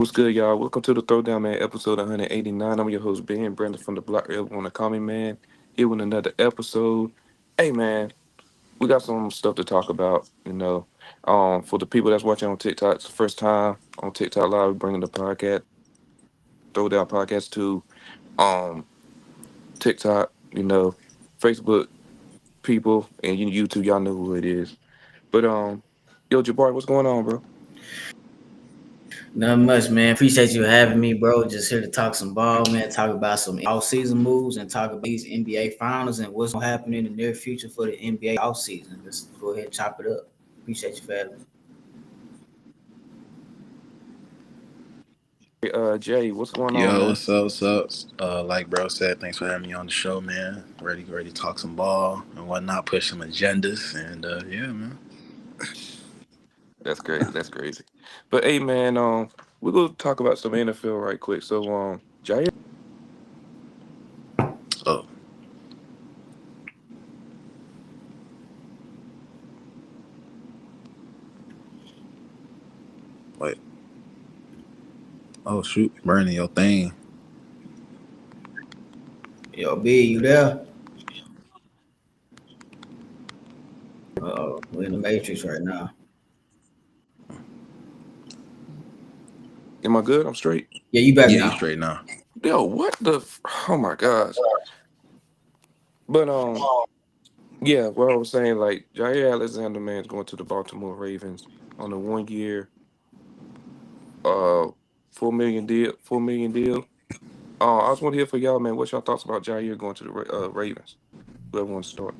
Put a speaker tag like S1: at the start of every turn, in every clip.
S1: What's good, y'all? Welcome to the Throwdown, man, episode 189. I'm your host, Ben, Brandon from the Block. Everyone want to call me, man. Here with another episode. Hey, man, we got some stuff to talk about. For the people that's watching on TikTok, it's the first time on TikTok Live, we're bringing the podcast, Throwdown podcast to um TikTok, Facebook people, and YouTube, y'all know who it is. But yo, Jabari, what's going on, bro?
S2: Not much, man. Appreciate you having me, bro. Just here to talk some ball, man. Talk about some off-season moves and talk about these NBA finals and what's gonna happen in the near future for the NBA off-season. Let's go ahead and chop it up. Appreciate you for having me.
S1: Hey, Jay, what's going on,
S3: Yo,
S1: man?
S3: what's up? What's up? Like bro said, thanks for having me on the show, man. Ready to talk some ball and whatnot, push some agendas, and yeah, man.
S1: That's crazy. That's crazy. But hey, man, we're gonna talk about some NFL right quick. So, Jair,
S3: Oh, wait. Oh shoot, burning your thing.
S2: Yo, B, you there? We're in the Matrix right now.
S1: am I good? I'm straight.
S2: Yeah, you back
S3: Yeah, you
S2: now.
S3: straight now.
S1: Yo, what the? Oh my gosh. But yeah. What I was saying, like Jair Alexander, man, is going to the Baltimore Ravens on a 1 year, uh, 4 million deal. 4 million deal. I just want to hear for y'all, man. What's your thoughts about Jair going to the Ravens? Whoever wants to start.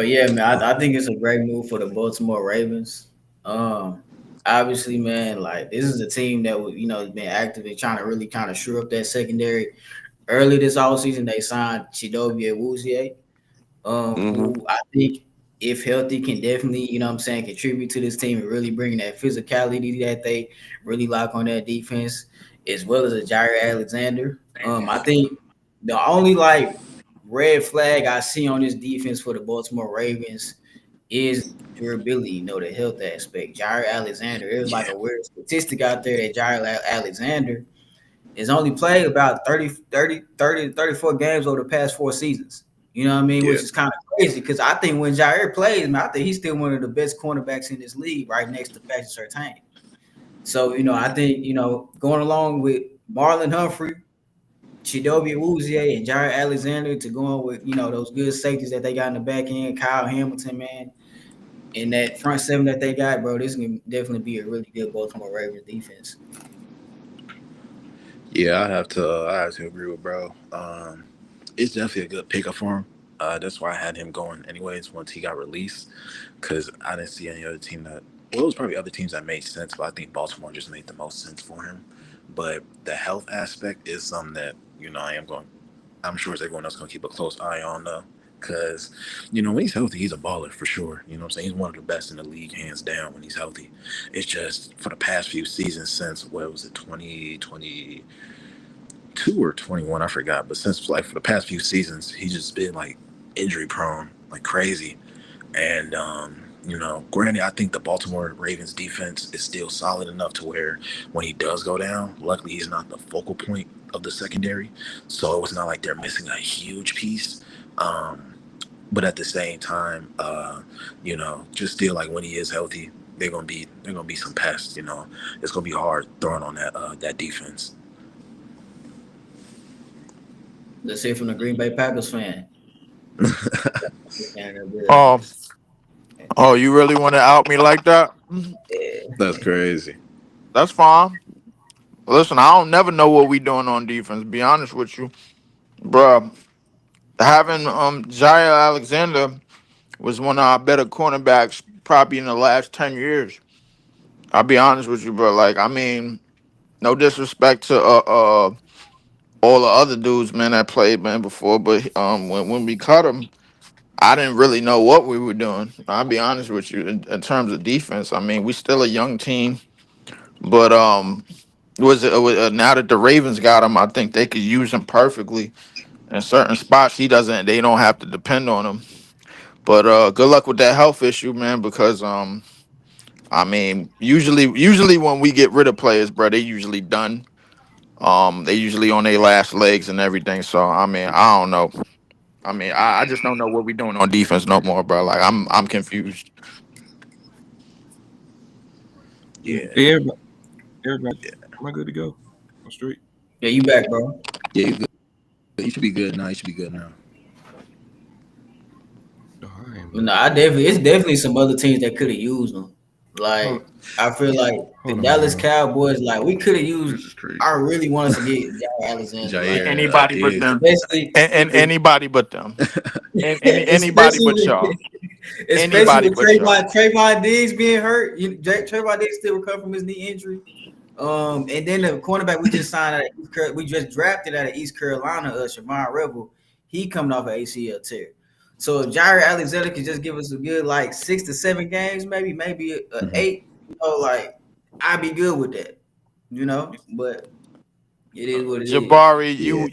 S2: Yeah, man. I think it's a great move for the Baltimore Ravens. Um, Obviously, man, like this is a team that has been actively trying to really kind of shore up that secondary. Early this offseason, they signed Chidobe Awuzie,
S1: Mm-hmm.
S2: who I think, if healthy, can definitely, what I'm saying, contribute to this team and really bring that physicality that they really like on that defense, as well as a Jaire Alexander. I think the only like red flag I see on this defense for the Baltimore Ravens is durability, the health aspect. Jaire Alexander, there's like
S3: Yeah,
S2: a weird statistic out there that Jaire Alexander has only played about 34 games over the past 4 seasons. You know what I mean?
S3: yeah,
S2: Which is kind of crazy because I think when Jair plays, man, I think he's still one of the best cornerbacks in this league, right next to Patrick Surtain. So, I think, going along with Marlon Humphrey, Chidobe Awuzie, and Jair Alexander to go on with, those good safeties that they got in the back end, Kyle Hamilton, man, and that front seven that they got, bro, this can definitely be a really good Baltimore Ravens defense.
S3: yeah. I have to agree with bro. It's definitely a good pickup for him. That's why I had him going anyways once he got released, because I didn't see any other team that. Well, it was probably other teams that made sense, but I think Baltimore just made the most sense for him. But the health aspect is something that I am going. I'm sure as everyone else going to keep a close eye on though, because when he's healthy, he's a baller for sure. You know what I'm saying? He's one of the best in the league, hands down. When he's healthy, it's just for the past few seasons since what was it, 2022 or 21, I forgot. But since like for the past few seasons, he's just been like injury prone, like crazy. And granted, I think the Baltimore Ravens defense is still solid enough to where when he does go down, luckily he's not the focal point of the secondary, so it's not like they're missing a huge piece. Um, but at the same time, just still like when he is healthy, they're gonna be some pests. It's gonna be hard throwing on that defense.
S2: Let's hear from the Green Bay Packers fan.
S4: Um, oh, you really want to out me like that?
S3: That's crazy.
S4: That's fine. Listen, I don't never know what we doing on defense. Be honest with you, bruh. Having Jair Alexander was one of our better cornerbacks probably in the last 10 years. I'll be honest with you, bro. Like, I mean, no disrespect to all the other dudes, man, that played man before, but when we cut him, I didn't really know what we were doing. I'll be honest with you in terms of defense. I mean, we still a young team, but now that the Ravens got him, I think they could use him perfectly in certain spots. They don't have to depend on him. But good luck with that health issue, man, because I mean, usually when we get rid of players, bro, they usually done. They usually on their last legs and everything. So I mean, I don't know. I mean, I just don't know what we doing on defense no more, bro. Like I'm confused.
S3: Yeah,
S1: Hey, everybody, am I good to go? I'm straight.
S2: Yeah, you back, bro.
S3: yeah, you good. You should be good now. You should be good now.
S1: No, I ain't
S2: You know,
S1: bugging.
S2: I definitely it's definitely some other teams that could have used them.
S1: Hold,
S2: Like I feel like the
S1: hold on,
S2: Dallas
S1: bro.
S2: Cowboys, like we could have used.
S1: This is crazy.
S2: I really want us to get Jaire Alexander, like
S3: Jair, I
S4: Anybody but
S3: did.
S4: them,
S2: especially,
S4: and anybody but them, and anybody
S2: especially
S4: but
S2: with,
S4: y'all,
S2: especially
S4: anybody
S2: with
S4: but y'all.
S2: Trayvon Diggs being hurt. Trayvon Diggs still recovering from his knee injury. And then the cornerback we just signed out of we just drafted out of East Carolina, Shavon Rebel. He coming off an ACL tear. So if Jaire Alexander could just give us a good like 6 to 7 games, maybe a
S3: Mhm.
S2: eight, like I'd be good with that, But it is what it is.
S4: Jabari,
S3: Yeah.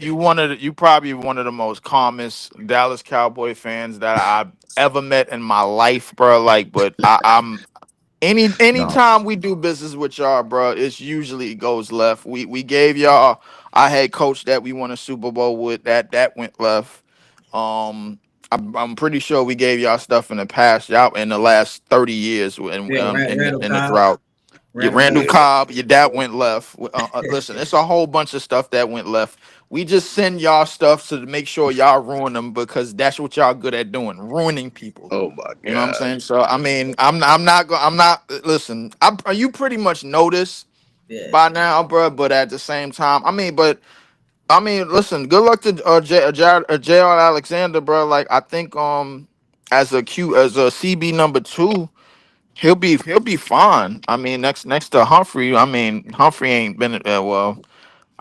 S4: you probably one of the most calmest Dallas Cowboy fans that I've ever met in my life, bro. Like, but I'm
S3: No.
S4: anytime we do business with y'all, bro, it's usually goes left. We gave y'all our head coach that we won a Super Bowl with. That went left. I'm pretty sure we gave y'all stuff in the past, y'all in the last 30 years
S2: Yeah, Randall
S4: in the
S2: Cobb,
S4: drought. Your
S2: Randall
S4: Randall
S2: Cobb.
S4: Cobb, your dad went left. Listen, it's a whole bunch of stuff that went left. We just send y'all stuff to make sure y'all ruin them because that's what y'all good at doing, ruining people.
S3: Oh my
S4: You know what I'm
S3: God.
S4: saying? So I mean, I'm not. Listen, you pretty much know this
S2: Yeah,
S4: by now, bro. But at the same time, I mean, listen. Good luck to J.R. Alexander, bro. Like I think as a CB number two. He'll be fine. I mean, next to Humphrey. I mean, Humphrey ain't been well.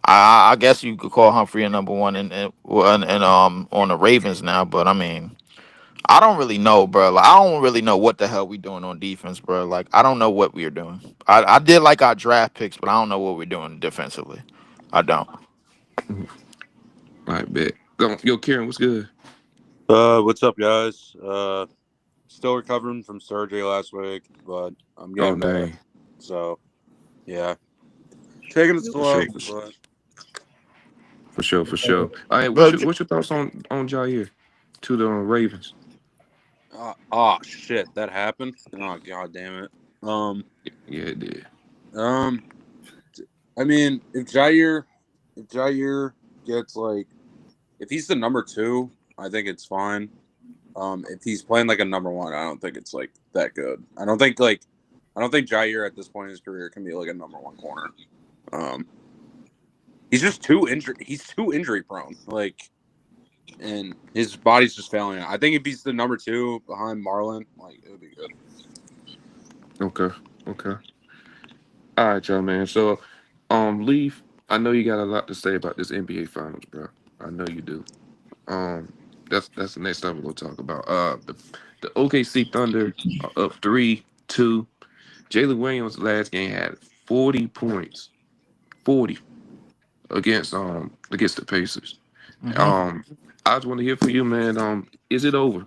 S4: I guess you could call Humphrey a number one and on the Ravens now. But I mean, I don't really know, bro. Like, I don't really know what the hell we doing on defense, bro. Like I don't know what we are doing. I did like our draft picks, but I don't know what we're doing defensively. I don't.
S1: All right, bet. Go, yo, Karen, what's good?
S5: What's up, guys? Still recovering from surgery last week, but I'm
S1: Oh,
S5: getting better.
S1: dang.
S5: So, yeah, taking it
S1: For sure,
S5: slow,
S1: for sure,
S5: but
S1: for sure, for sure. All right,
S4: But
S1: what's your thoughts on Jair to the Ravens?
S5: oh shit, that happened. Oh god damn it. Um,
S1: Yeah, it did.
S5: um, I mean, if Jair gets like, if he's the number two, I think it's fine. If he's playing like a number one, I don't think it's like that good. I don't think Jair at this point in his career can be like a number one corner. Um, he's just too injury. He's too injury prone. Like, and his body's just failing him. I think if he's the number two behind Marlon, like it would be good.
S1: Okay, okay. All right, y'all, man. So, Leaf. I know you got a lot to say about this NBA Finals, bro. I know you do. Um, that's the next stuff we're gonna talk about. The OKC Thunder are up 3-2. Jalen Williams last game had 40 points, 40 against the Pacers.
S4: mhm.
S1: Um, I just want to hear from you, man. Is it over?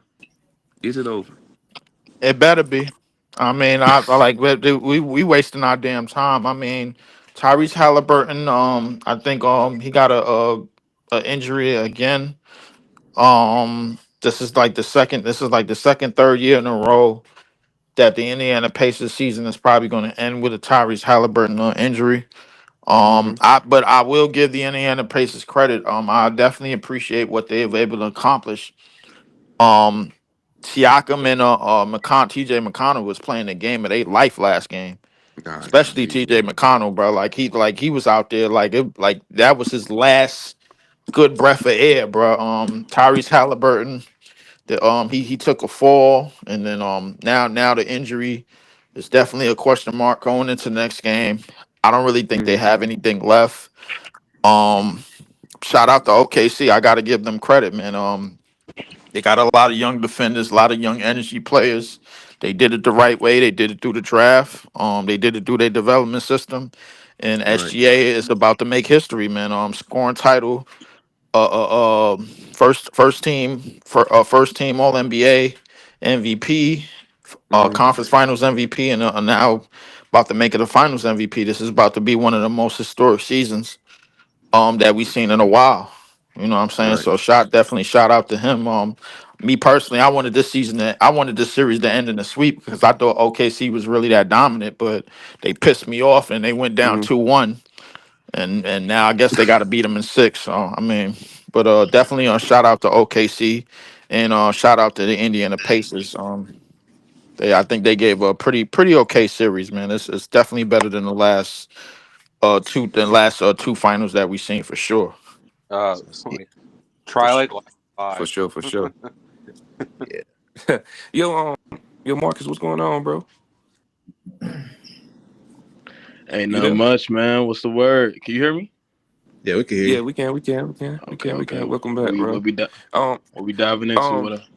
S1: Is it over?
S4: It better be. I mean, I like we wasting our damn time. I mean, Tyrese Halliburton. I think he got a injury again. This is like the second. This is like the second, third year in a row that the Indiana Pacers season is probably going to end with a Tyrese Halliburton injury.
S1: Mm-hmm.
S4: But I will give the Indiana Pacers credit. I definitely appreciate what they've able to accomplish. Um, Siakam and TJ McConnell was playing the game at 8 life last game,
S1: God,
S4: especially
S1: indeed.
S4: TJ McConnell, bro. Like he was out there like that was his last good breath of air, bro. Tyrese Halliburton, he took a fall, and then now the injury is definitely a question mark going into next game. I don't really think they
S1: Mm,
S4: have anything left. Um, Shout out to OKC. I got to give them credit, man. They got a lot of young defenders, a lot of young energy players. They did it the right way. They did it through the draft. They did it through their development system. And
S1: right.
S4: SGA is about to make history, man. Scoring title, first team for first team All NBA, MVP.
S1: Mm-hmm.
S4: conference finals MVP, and now about to make it a finals MVP. This is about to be one of the most historic seasons that we've seen in a while. You know what I'm saying?
S1: Right.
S4: So definitely shout out to him. Me personally, I wanted this series to end in a sweep because I thought OKC was really that dominant, but they pissed me off and they went down
S1: Mm-hmm.
S4: 2-1, and now I guess they got to beat them in six. So I mean, but definitely shout out to OKC, and shout out to the Indiana Pacers. I think they gave a pretty okay series, man. It's definitely better than the last two finals that we seen for sure.
S5: Uh,
S3: Yeah,
S1: For
S5: Try
S1: sure.
S5: like last
S1: For
S5: five.
S1: sure. For sure.
S3: yeah,
S1: Yo, yo, Marcus, what's going on, bro?
S6: Ain't
S1: You
S6: nothing
S1: there?
S6: much, man. What's the word? Can you hear me?
S3: yeah. We can hear
S1: Yeah,
S3: you.
S1: we can. We can. We can. We
S6: Okay,
S1: can. We
S6: okay.
S1: can. Welcome
S6: What
S1: back,
S6: we
S1: bro.
S6: what we di-
S1: Um.
S6: what we diving into?
S1: Um.
S6: What?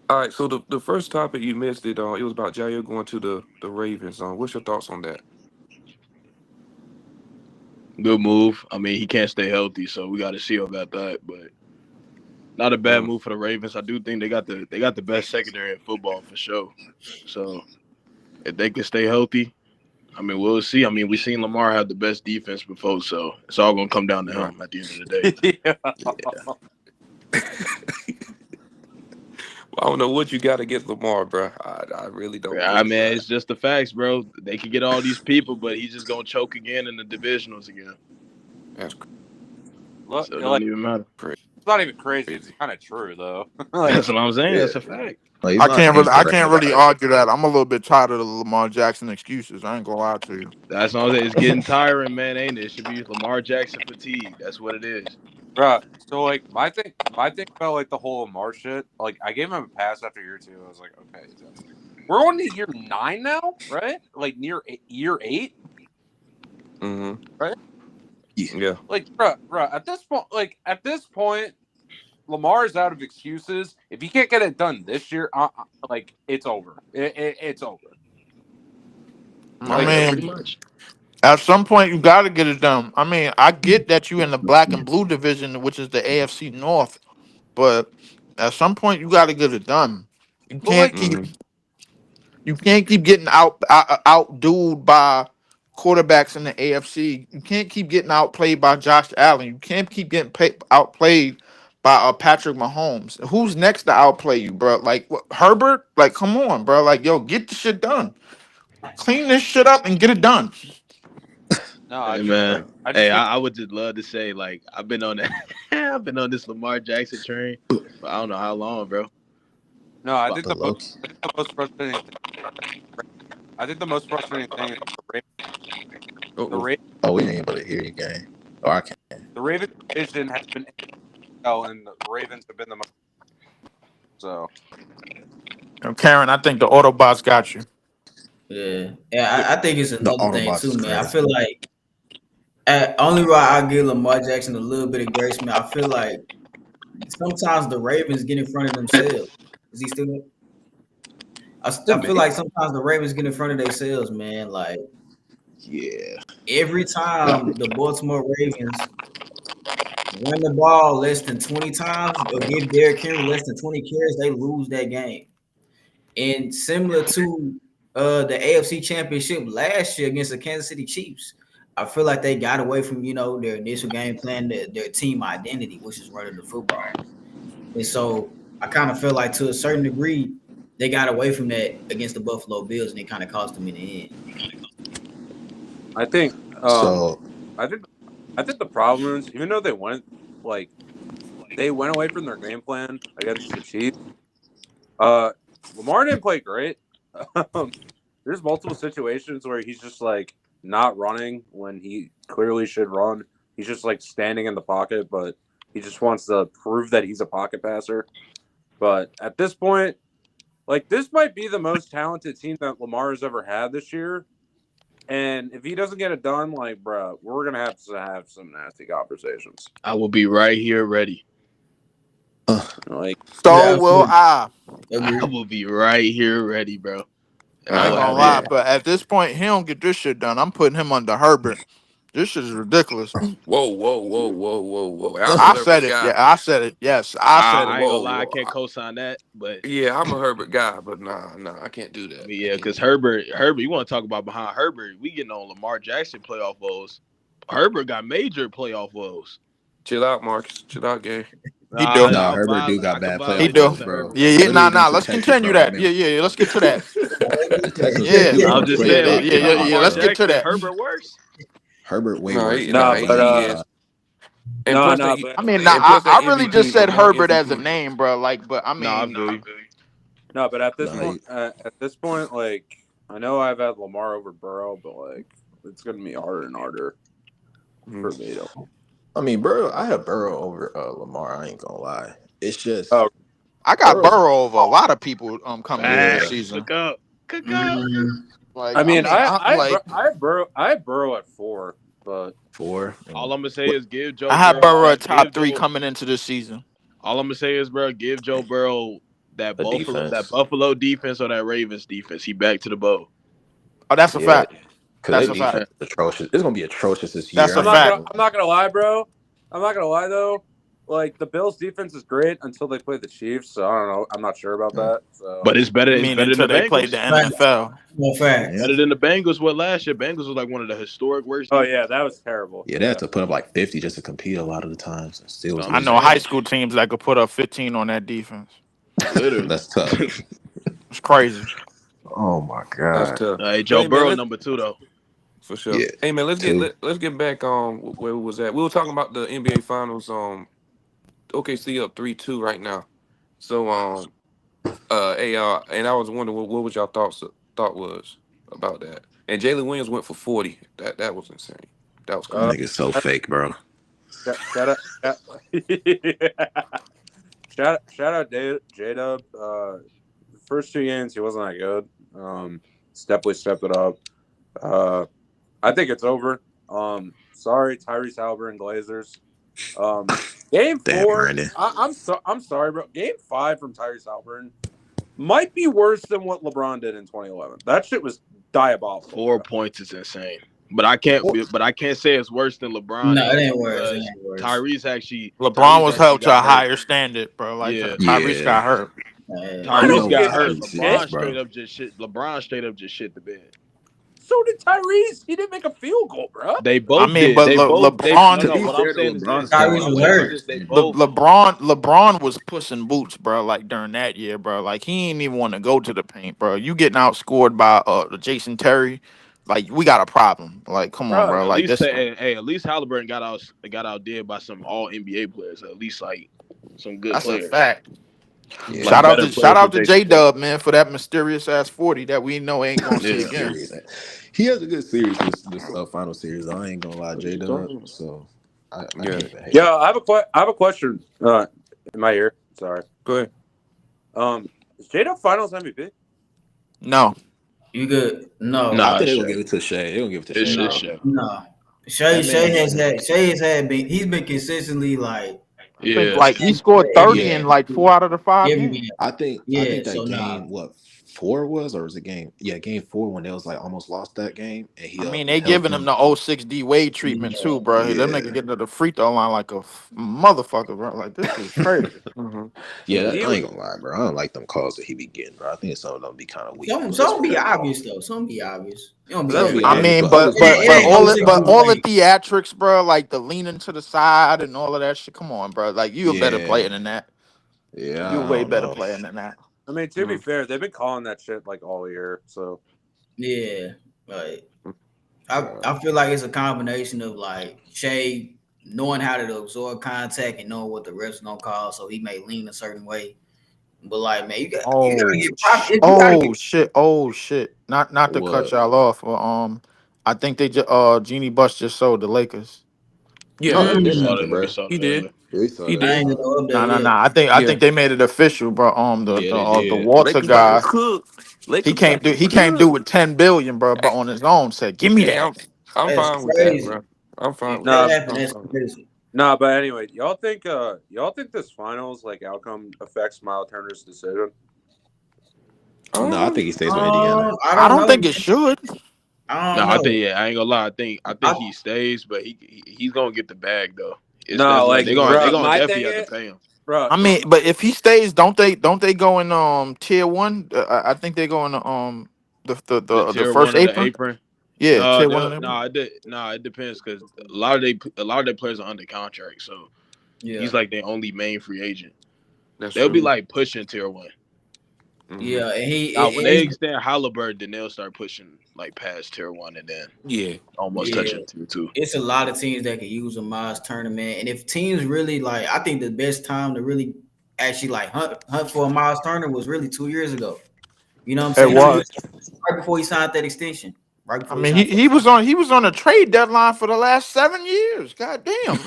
S1: All right. So the first topic you missed it. It was about Jair going to the Ravens. What's your thoughts on that?
S6: Good move. I mean, he can't stay healthy, so we got to see about that. But not a bad
S1: Mm,
S6: move for the Ravens. I do think they got the best secondary in football for sure. So if they can stay healthy, I mean, we'll see. I mean, we seen Lamar have the best defense before, so it's all gonna come down to
S1: right.
S6: him at the end of the day.
S5: Yeah.
S1: I don't know what you got against Lamar, bro. I really don't
S6: I
S1: know,
S6: mean,
S1: bro.
S6: it's just the facts, bro. They can get all these people, but he's just gonna choke again in the divisionals again.
S1: That's
S5: Look,
S6: So it don't
S5: like
S6: even matter.
S5: it's not even crazy. It's
S1: crazy.
S5: kind of true though. Like,
S6: That's what I'm saying.
S3: Yeah,
S6: That's a fact.
S3: like he's not
S4: I
S3: incorrect
S4: can't really
S3: about it.
S4: argue that. I'm a little bit tired of the Lamar Jackson excuses. I ain't gonna lie to you.
S6: That's what I'm saying. It's getting tiring, man, ain't it? It should be Lamar Jackson fatigue. That's what it is.
S5: bruh. So like my thing about like the whole Lamar shit. Like I gave him a pass after year two. I was like, okay, we're on to year 9 now, right? Like year 8,
S1: Mm-hmm.
S5: right?
S3: Yeah,
S1: Yeah.
S5: Like, bruh. At this point, Lamar is out of excuses. If he can't get it done this year, like it's over. It's over.
S4: I
S5: Like,
S6: Yeah, pretty
S4: mean,
S6: much.
S4: at some point you got to get it done. I mean, I get that you in the black and blue division, which is the AFC North, but at some point you got to get it done. You
S5: but
S4: can't
S5: like,
S4: keep
S1: Mm-hmm.
S4: you can't keep getting outdueled by quarterbacks in the AFC. You can't keep getting outplayed by Josh Allen. You can't keep getting outplayed by Patrick Mahomes. Who's next to outplay you, bro? Like what, Herbert? Like, come on, bro. Like, yo, get the shit done. Clean this shit up and get it done.
S5: no,
S6: Hey man.
S1: Right.
S5: I just
S6: Hey,
S5: think
S6: I would just love to say like I've been on that I've been on this Lamar Jackson train for I don't know how long, bro.
S5: no. I
S6: But
S5: think
S3: but low.
S5: the most frustrating thing. I think the most frustrating thing is the
S1: Uh-oh.
S5: Ravens,
S3: Oh, we ain't able to hear you, gang. Oh, I can't.
S5: the Ravens division has been and the Ravens have been the most. So
S4: Karen, I think the Autobots got you.
S2: Yeah, I think it's
S3: The
S2: another thing
S3: Autobots
S2: too,
S3: is
S2: man. I
S3: crazy.
S2: feel like only why I give Lamar Jackson a little bit of grace, man. I feel like sometimes the Ravens get in front of themselves. Is he still there? I feel like sometimes the Ravens get in front of themselves, man. Like
S3: Yeah,
S2: every
S3: yeah.
S2: time the Baltimore Ravens run the ball less than 20 times or give Derrick Henry less than 20 carries, they lose that game. And similar to the AFC Championship last year against the Kansas City Chiefs, I feel like they got away from their initial game plan, their team identity, which is running the football. And so I kind of feel like to a certain degree they got away from that against the Buffalo Bills, and it kind of cost them in the end.
S5: I think,
S3: So
S5: I think, I think the problem is even though like they went away from their game plan against the Chiefs. Uh, Lamar didn't play great. Um, there's multiple situations where he's just like not running when he clearly should run. He's just like standing in the pocket, but he just wants to prove that he's a pocket passer. But at this point, like this might be the most talented team that Lamar has ever had this year. And if he doesn't get it done, like, bro, we're gonna have to have some nasty conversations.
S6: I will be right here ready.
S3: uh,
S5: Like,
S4: So
S2: Yeah,
S4: will I.
S6: I
S2: agree.
S6: will be right here ready, bro. And
S4: I
S6: I
S4: ain't
S6: will
S1: Uh,
S4: gonna
S6: have
S4: lie,
S3: yeah,
S6: him.
S4: but at this point, he don't get this shit done. I'm putting him under Herbert. This shit is ridiculous.
S1: Whoa, whoa, whoa, whoa, whoa, whoa. I'm
S4: I
S1: a Herbert
S4: said it.
S1: guy.
S4: Yeah, I said it. Yes, I said
S6: I
S4: it.
S6: ain't gonna
S1: Whoa,
S6: lie, I
S1: whoa.
S6: can't co-sign that, but
S1: Yeah, I'm a Herbert guy, but nah, I can't do
S6: I
S1: that.
S6: mean,
S1: I
S6: yeah,
S1: can't
S6: because
S1: do that.
S6: Herbert, you want to talk about behind Herbert? We getting on Lamar Jackson playoff woes. Herbert got major playoff woes.
S1: Chill out, Marcus. Chill out, gang.
S4: He do.
S3: No,
S6: I'll
S3: Herbert do
S6: violate. I
S3: got
S6: can
S3: bad
S4: He
S3: playoff
S6: violate
S4: do.
S3: woes,
S6: Justin
S3: bro.
S6: Herbert.
S4: Yeah, yeah.
S3: Literally
S4: Nah.
S3: against the
S4: Let's
S3: Texans,
S4: continue
S3: bro. I
S4: that.
S3: mean,
S4: Yeah. Let's get to that.
S3: the Texans
S4: Yeah.
S3: defense
S6: I'm
S3: went
S6: just
S3: crazy.
S6: saying,
S4: Yeah.
S6: Lamar
S4: Let's get to
S6: Jackson,
S4: that.
S6: Herbert worse.
S3: Herbert way
S1: No,
S3: worse,
S1: he,
S3: bro.
S1: nah,
S5: Nah,
S3: I
S5: but
S3: ain't
S1: he
S3: gonna
S1: is.
S3: lie.
S1: And plus that,
S4: I mean,
S1: and plus that
S4: I really just
S1: MVP
S4: said
S1: going
S4: Herbert
S1: against
S4: as a
S1: the
S4: name, bro. Like, but I
S6: Nah, I
S4: mean,
S6: feel you.
S5: no, but
S3: No,
S5: at this point, like I know I've had Lamar over Burrow, but like it's gonna be harder and harder for me to.
S3: I mean, Burrow. I have Burrow over Lamar. I ain't gonna lie. It's just
S5: Oh,
S4: I got
S3: Burrow's.
S4: Burrow over a lot of people coming into the
S3: Yeah,
S6: Facts.
S4: season.
S6: Cook up.
S2: Mm,
S4: Like,
S5: I
S4: I
S5: mean,
S4: mean, I'm like,
S5: I have Burrow at 4, but
S3: 4.
S6: All I'm gonna say
S3: What?
S6: is give
S4: I
S6: Joe
S4: had
S6: Burrow
S4: Burrow at
S6: that.
S4: top
S6: Give
S4: 3
S6: Joe.
S4: coming into the season.
S6: All I'm gonna say is, bro, give Joe Burrow
S7: The defense.
S6: That Buffalo defense or that Ravens defense. He back to the bow.
S4: Oh, that's a
S3: Yeah,
S4: fact.
S3: because
S4: That's
S3: they
S4: a
S3: defense
S4: fact.
S3: is atrocious. It's gonna be atrocious this
S4: That's
S3: year.
S4: a
S3: I ain't
S4: fact.
S3: gonna
S5: I'm not gonna lie, bro. I'm not gonna lie though. Like the Bills' defense is great until they play the Chiefs. So I don't know. I'm not sure about
S3: lie.
S5: that. So
S6: But it's better.
S4: You
S6: It's
S4: mean
S6: better than
S4: until
S6: the
S4: they played the
S6: Bengals.
S4: NFL?
S2: no facts.
S3: Yeah,
S6: Better than the Bengals. What last year? Bengals was like one of the historic worst.
S5: oh
S6: Defenses.
S5: yeah, that was terrible.
S3: yeah, they have
S5: Yeah.
S3: to put up like 50 just to compete a lot of the times, and still was
S6: I'm
S4: I
S6: just
S3: losing
S4: know
S3: games.
S4: high
S6: saying,
S4: school teams that could put up 15 on that defense.
S6: literally.
S3: That's tough.
S4: It's crazy.
S3: Oh my
S1: that's
S3: god.
S1: tough.
S6: Hey,
S1: But
S6: Joe
S1: hey, man,
S6: Burrow
S1: let's
S6: number 2 though.
S1: for sure.
S3: Yeah,
S1: Hey, man,
S3: two.
S1: let's get back on where we was at. We were talking about the NBA Finals. OKC up 3-2 right now. So and I was wondering what was y'all thought was about that. And Jalen Williams went for 40. That was insane. That was
S3: Them
S5: Uh,
S1: crazy.
S3: niggas so fake, bro.
S5: shout out, shout out, J Dub. The first 2 games he wasn't that good. Definitely stepped it up. Uh, I think it's over. Sorry, Tyrese Halliburton Glazers. Game
S3: Damn,
S5: 4.
S3: Brandon.
S5: I'm sorry, bro. Game 5 from Tyrese Halliburton might be worse than what LeBron did in 2011. That shit was diabolical,
S6: 4
S5: bro.
S6: points is insane. But I can't. But I can't say it's worse than LeBron
S2: No, it
S6: and
S2: ain't worse. It
S6: because
S2: ain't worse.
S4: LeBron was held to
S6: got
S4: a
S6: hurt.
S4: higher standard, bro. Like
S6: Yeah,
S4: Tyrese
S3: Yeah,
S4: got hurt.
S5: I
S3: we
S6: Tyrese
S3: know
S5: don't
S3: what
S6: got
S5: care.
S6: hurt.
S3: Tyrese is, bro.
S6: LeBron straight up just shit the bed.
S5: So did Tyrese. He didn't make a field goal, bro.
S6: They
S4: I
S6: both
S4: mean,
S6: did.
S4: but
S6: They both. They
S3: To
S6: no.
S3: be
S4: LeBron,
S6: What I'm
S3: fair to
S6: saying is
S3: LeBron,
S6: this.
S3: still
S6: What
S2: Tyrese
S3: was
S6: I'm
S2: was
S6: saying
S3: playing
S6: is
S2: hurt.
S3: higher
S6: this. They
S3: standard.
S6: both.
S4: LeBron was pushing boots, bro. Like during that year, bro. Like he ain't even want to go to the paint, bro. You getting outscored by Jason Terry, like we got a problem. Like come on,
S5: Bro,
S4: bro.
S6: At
S4: Like
S6: least
S4: this.
S6: say, hey, at least Halliburton got outdid by some All NBA players. At least like some good
S4: That's a
S6: players,
S4: fact.
S3: Yeah,
S6: like better
S4: Shout
S6: players than
S4: out to
S6: Jason
S4: J
S6: Terry.
S4: Dub, man, for that mysterious ass 40 that we know ain't gonna see
S6: Yeah.
S4: again.
S3: serious. He has a good series this final series. I ain't gonna lie,
S1: What are
S3: J
S1: you
S3: Dub.
S1: talking about?
S3: So I
S1: Yeah.
S3: can't even hate.
S5: yeah, I have a question. In my ear. Sorry.
S1: Go ahead.
S5: Is J-Dub Finals MVP?
S4: No,
S2: You good? No,
S3: I
S6: Nah,
S3: think they're gonna
S6: Shay.
S3: give it to Shea. They're gonna give it to
S6: It's
S3: Shea,
S6: shit,
S2: no,
S3: bro.
S6: Shay.
S2: no.
S3: That man
S2: Shay has had been. He's been consistently like
S4: I think
S6: Yeah.
S4: like he scored
S2: every
S4: 30
S3: yeah.
S4: in like 4 out of the 5
S2: every
S4: games.
S2: game.
S3: I
S2: Yeah.
S3: think
S2: So
S3: that
S2: nah.
S3: game, what, 4 was, or was it game 4 when they was like almost lost that game and he
S4: I mean, they
S3: held
S4: giving him
S3: them.
S4: the '06 D Wade treatment
S2: Yeah.
S4: too, bro. Them nigga
S3: Yeah.
S4: getting to the free throw line like a motherfucker, bro. Like this is crazy.
S1: Mm-hmm.
S3: Yeah,
S5: He
S3: I
S5: was
S3: ain't gonna lie, bro. I don't like them calls that he be getting, bro. I think some of them be kind of weak, bro. Just
S2: Some
S3: for
S2: be
S3: that call.
S2: obvious though. Some be obvious. It don't be
S3: Some
S2: that
S3: be
S2: way.
S4: I
S3: obvious,
S4: mean,
S3: but others be
S2: It
S3: like,
S4: but
S2: ain't
S3: bro,
S2: no
S3: come
S2: six
S3: on.
S4: all the
S2: like
S4: theatrics, bro, like the leaning to the side and all of that shit. Come on, bro. Like you a better
S3: Yeah,
S4: player than that.
S3: yeah,
S4: You a
S3: I
S4: way
S3: don't
S4: better
S3: know.
S4: player than that.
S5: I mean, to be fair, they've been calling that shit like all year. So
S2: yeah. Like
S3: Uh,
S2: I feel like it's a combination of like Shay knowing how to absorb contact and knowing what the refs gonna call, so he may lean a certain way. But like, man, you gotta get profit. You gotta get
S4: Oh shit. Not to cut
S3: what?
S4: y'all off, but I think they just Jeannie Buss just sold the Lakers.
S1: Yeah,
S3: Oh, that
S6: I
S3: did
S6: saw
S2: Mm,
S6: that
S3: happen,
S6: nigga
S3: bro.
S6: saw
S1: he
S6: that
S1: did.
S6: earlier.
S3: Yeah, we saw
S1: He
S3: that.
S2: I
S1: did.
S2: ain't gonna
S4: No,
S2: update
S4: no, no.
S2: yet.
S4: I
S1: Yeah.
S4: think they made it official, bro.
S3: Yeah, they
S4: The
S3: did.
S4: Walter
S1: Lakers about to
S4: guy,
S1: cook.
S4: he
S1: Lakers
S4: came
S1: about
S4: through.
S1: to
S4: He came
S1: cook.
S4: through with 10 billion, bro. But on his own, said, "Give me
S1: Hey,
S4: that."
S1: I'm
S2: That's
S1: fine with that,
S2: crazy.
S1: bro. I'm fine
S2: If
S1: with
S2: that
S5: nah,
S1: that.
S2: happened,
S1: I'm
S2: that's
S1: fine.
S2: crazy.
S5: nah. But anyway, y'all think this finals like outcome affects Miles Turner's decision?
S3: No, I
S1: Um,
S3: think he stays with Indiana.
S2: I
S4: I
S2: don't
S4: don't
S2: know.
S4: think it should.
S2: I
S6: No,
S2: don't
S6: I think
S2: know.
S6: I ain't gonna lie. I think
S2: I,
S6: he stays, but he's gonna get the bag though. It's
S5: No,
S6: definitely
S5: like,
S6: they
S5: bro,
S6: gonna
S5: my
S6: definitely
S5: thing
S6: have to
S5: is,
S6: pay him.
S5: bro,
S4: I mean, but if he stays, don't they go in tier 1? I think they go in
S6: The
S4: the
S6: tier
S4: first
S6: one of the
S4: apron.
S6: apron.
S4: Yeah, tier 1 of them.
S6: It depends because a lot of their players are under contract, so
S2: yeah,
S6: he's like their only main free agent.
S1: That's
S6: They'll
S1: true.
S6: be
S2: yeah,
S6: like pushing tier one.
S1: Hmm.
S2: yeah, and
S6: Now when they
S2: it's
S6: extend Halliburton, then they'll start pushing like past tier one and then
S1: Yeah.
S6: almost
S1: Yeah.
S2: yeah.
S6: touching tier two.
S2: It's a lot of teams that could use a Miles tournament, and if teams really like, I think the best time to really actually like hunt for a Miles Turner was really 2 years ago. You know what I'm
S4: It
S2: saying? 2 years
S4: was.
S2: right before he signed that extension. Right
S4: I
S2: before he
S4: mean,
S2: signed.
S4: he was on a trade deadline for the last 7 years. God damn.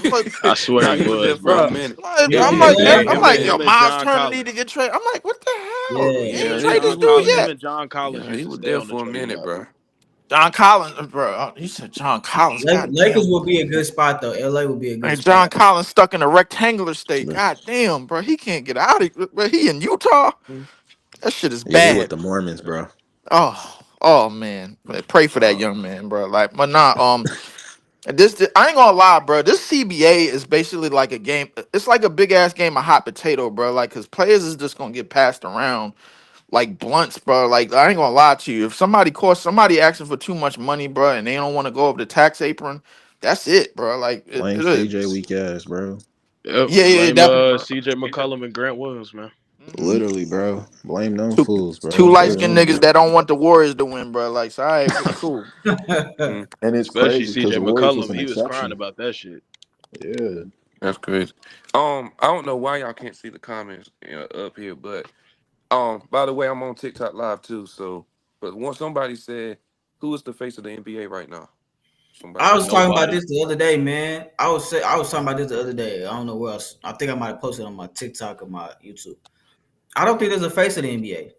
S6: I swear
S1: Nah,
S6: he
S1: he was there
S6: was,
S1: for a
S6: bro.
S5: bro,
S1: minute.
S2: Yeah,
S4: I'm
S1: Yeah,
S4: like,
S1: yeah,
S2: yeah,
S4: I'm
S1: him
S4: like,
S1: and
S4: yo,
S6: Him and
S4: Miles
S6: John
S4: Turner need to
S6: Collins.
S4: get traded. I'm like, what the hell?
S2: yeah,
S4: You
S1: yeah,
S4: ain't
S1: his,
S4: traded this dude
S6: Him
S4: yet.
S6: and John Collins
S1: yeah,
S6: used
S1: he
S6: to
S1: was
S6: stay
S1: there
S6: on the
S1: for a
S6: trade
S1: minute,
S6: block.
S1: bro.
S4: John Collins, bro. You said John Collins. God
S2: Lakers
S4: damn.
S2: would be a good spot though. LA would be a good
S4: And John
S2: spot.
S4: Collins stuck in a rectangular state.
S3: But
S4: God damn, bro. He can't get out of it. But he in Utah.
S1: Mhm.
S4: That shit is
S3: yeah, he with
S4: bad.
S3: the Mormons, bro.
S4: Oh man. Pray for that
S1: Uh,
S4: young man, bro. Like, but nah, I ain't gonna lie, bro. This CBA is basically like a game. It's like a big ass game of hot potato, bro. Like, cause players is just gonna get passed around like blunts, bro. Like, I ain't gonna lie to you. If somebody asking for too much money, bro, and they don't want to go over the tax apron, that's it, bro. Like,
S3: Blame
S4: it
S3: CJ
S4: is.
S3: weak ass, bro.
S6: Yep,
S4: Yeah,
S6: blame
S4: definitely.
S6: CJ McCollum and Grant Williams, man.
S4: Hmm.
S3: Literally, bro. Blame them
S4: Two
S3: fools,
S4: two
S3: bro.
S4: light
S3: They
S4: skinned
S3: own
S4: niggas
S3: it.
S4: that don't want the Warriors to win, bro. Like, so, all right, cool.
S1: mm,
S3: And it's
S6: Especially
S3: crazy because
S6: CJ
S3: the Warriors was
S6: McCollum,
S3: an
S6: he was crying
S3: exception.
S6: about that shit.
S3: Yeah.
S1: that's crazy. I don't know why y'all can't see the comments up here, but by the way, I'm on TikTok live too. So, but once somebody said, "Who is the face of the NBA right now?"
S2: I
S1: Somebody
S2: was
S1: said,
S2: talking about
S6: Nobody.
S2: this the other day, man. I was talking about this the other day. I don't know where else. I think I might have posted on my TikTok or my YouTube. I don't think there's a face of the NBA.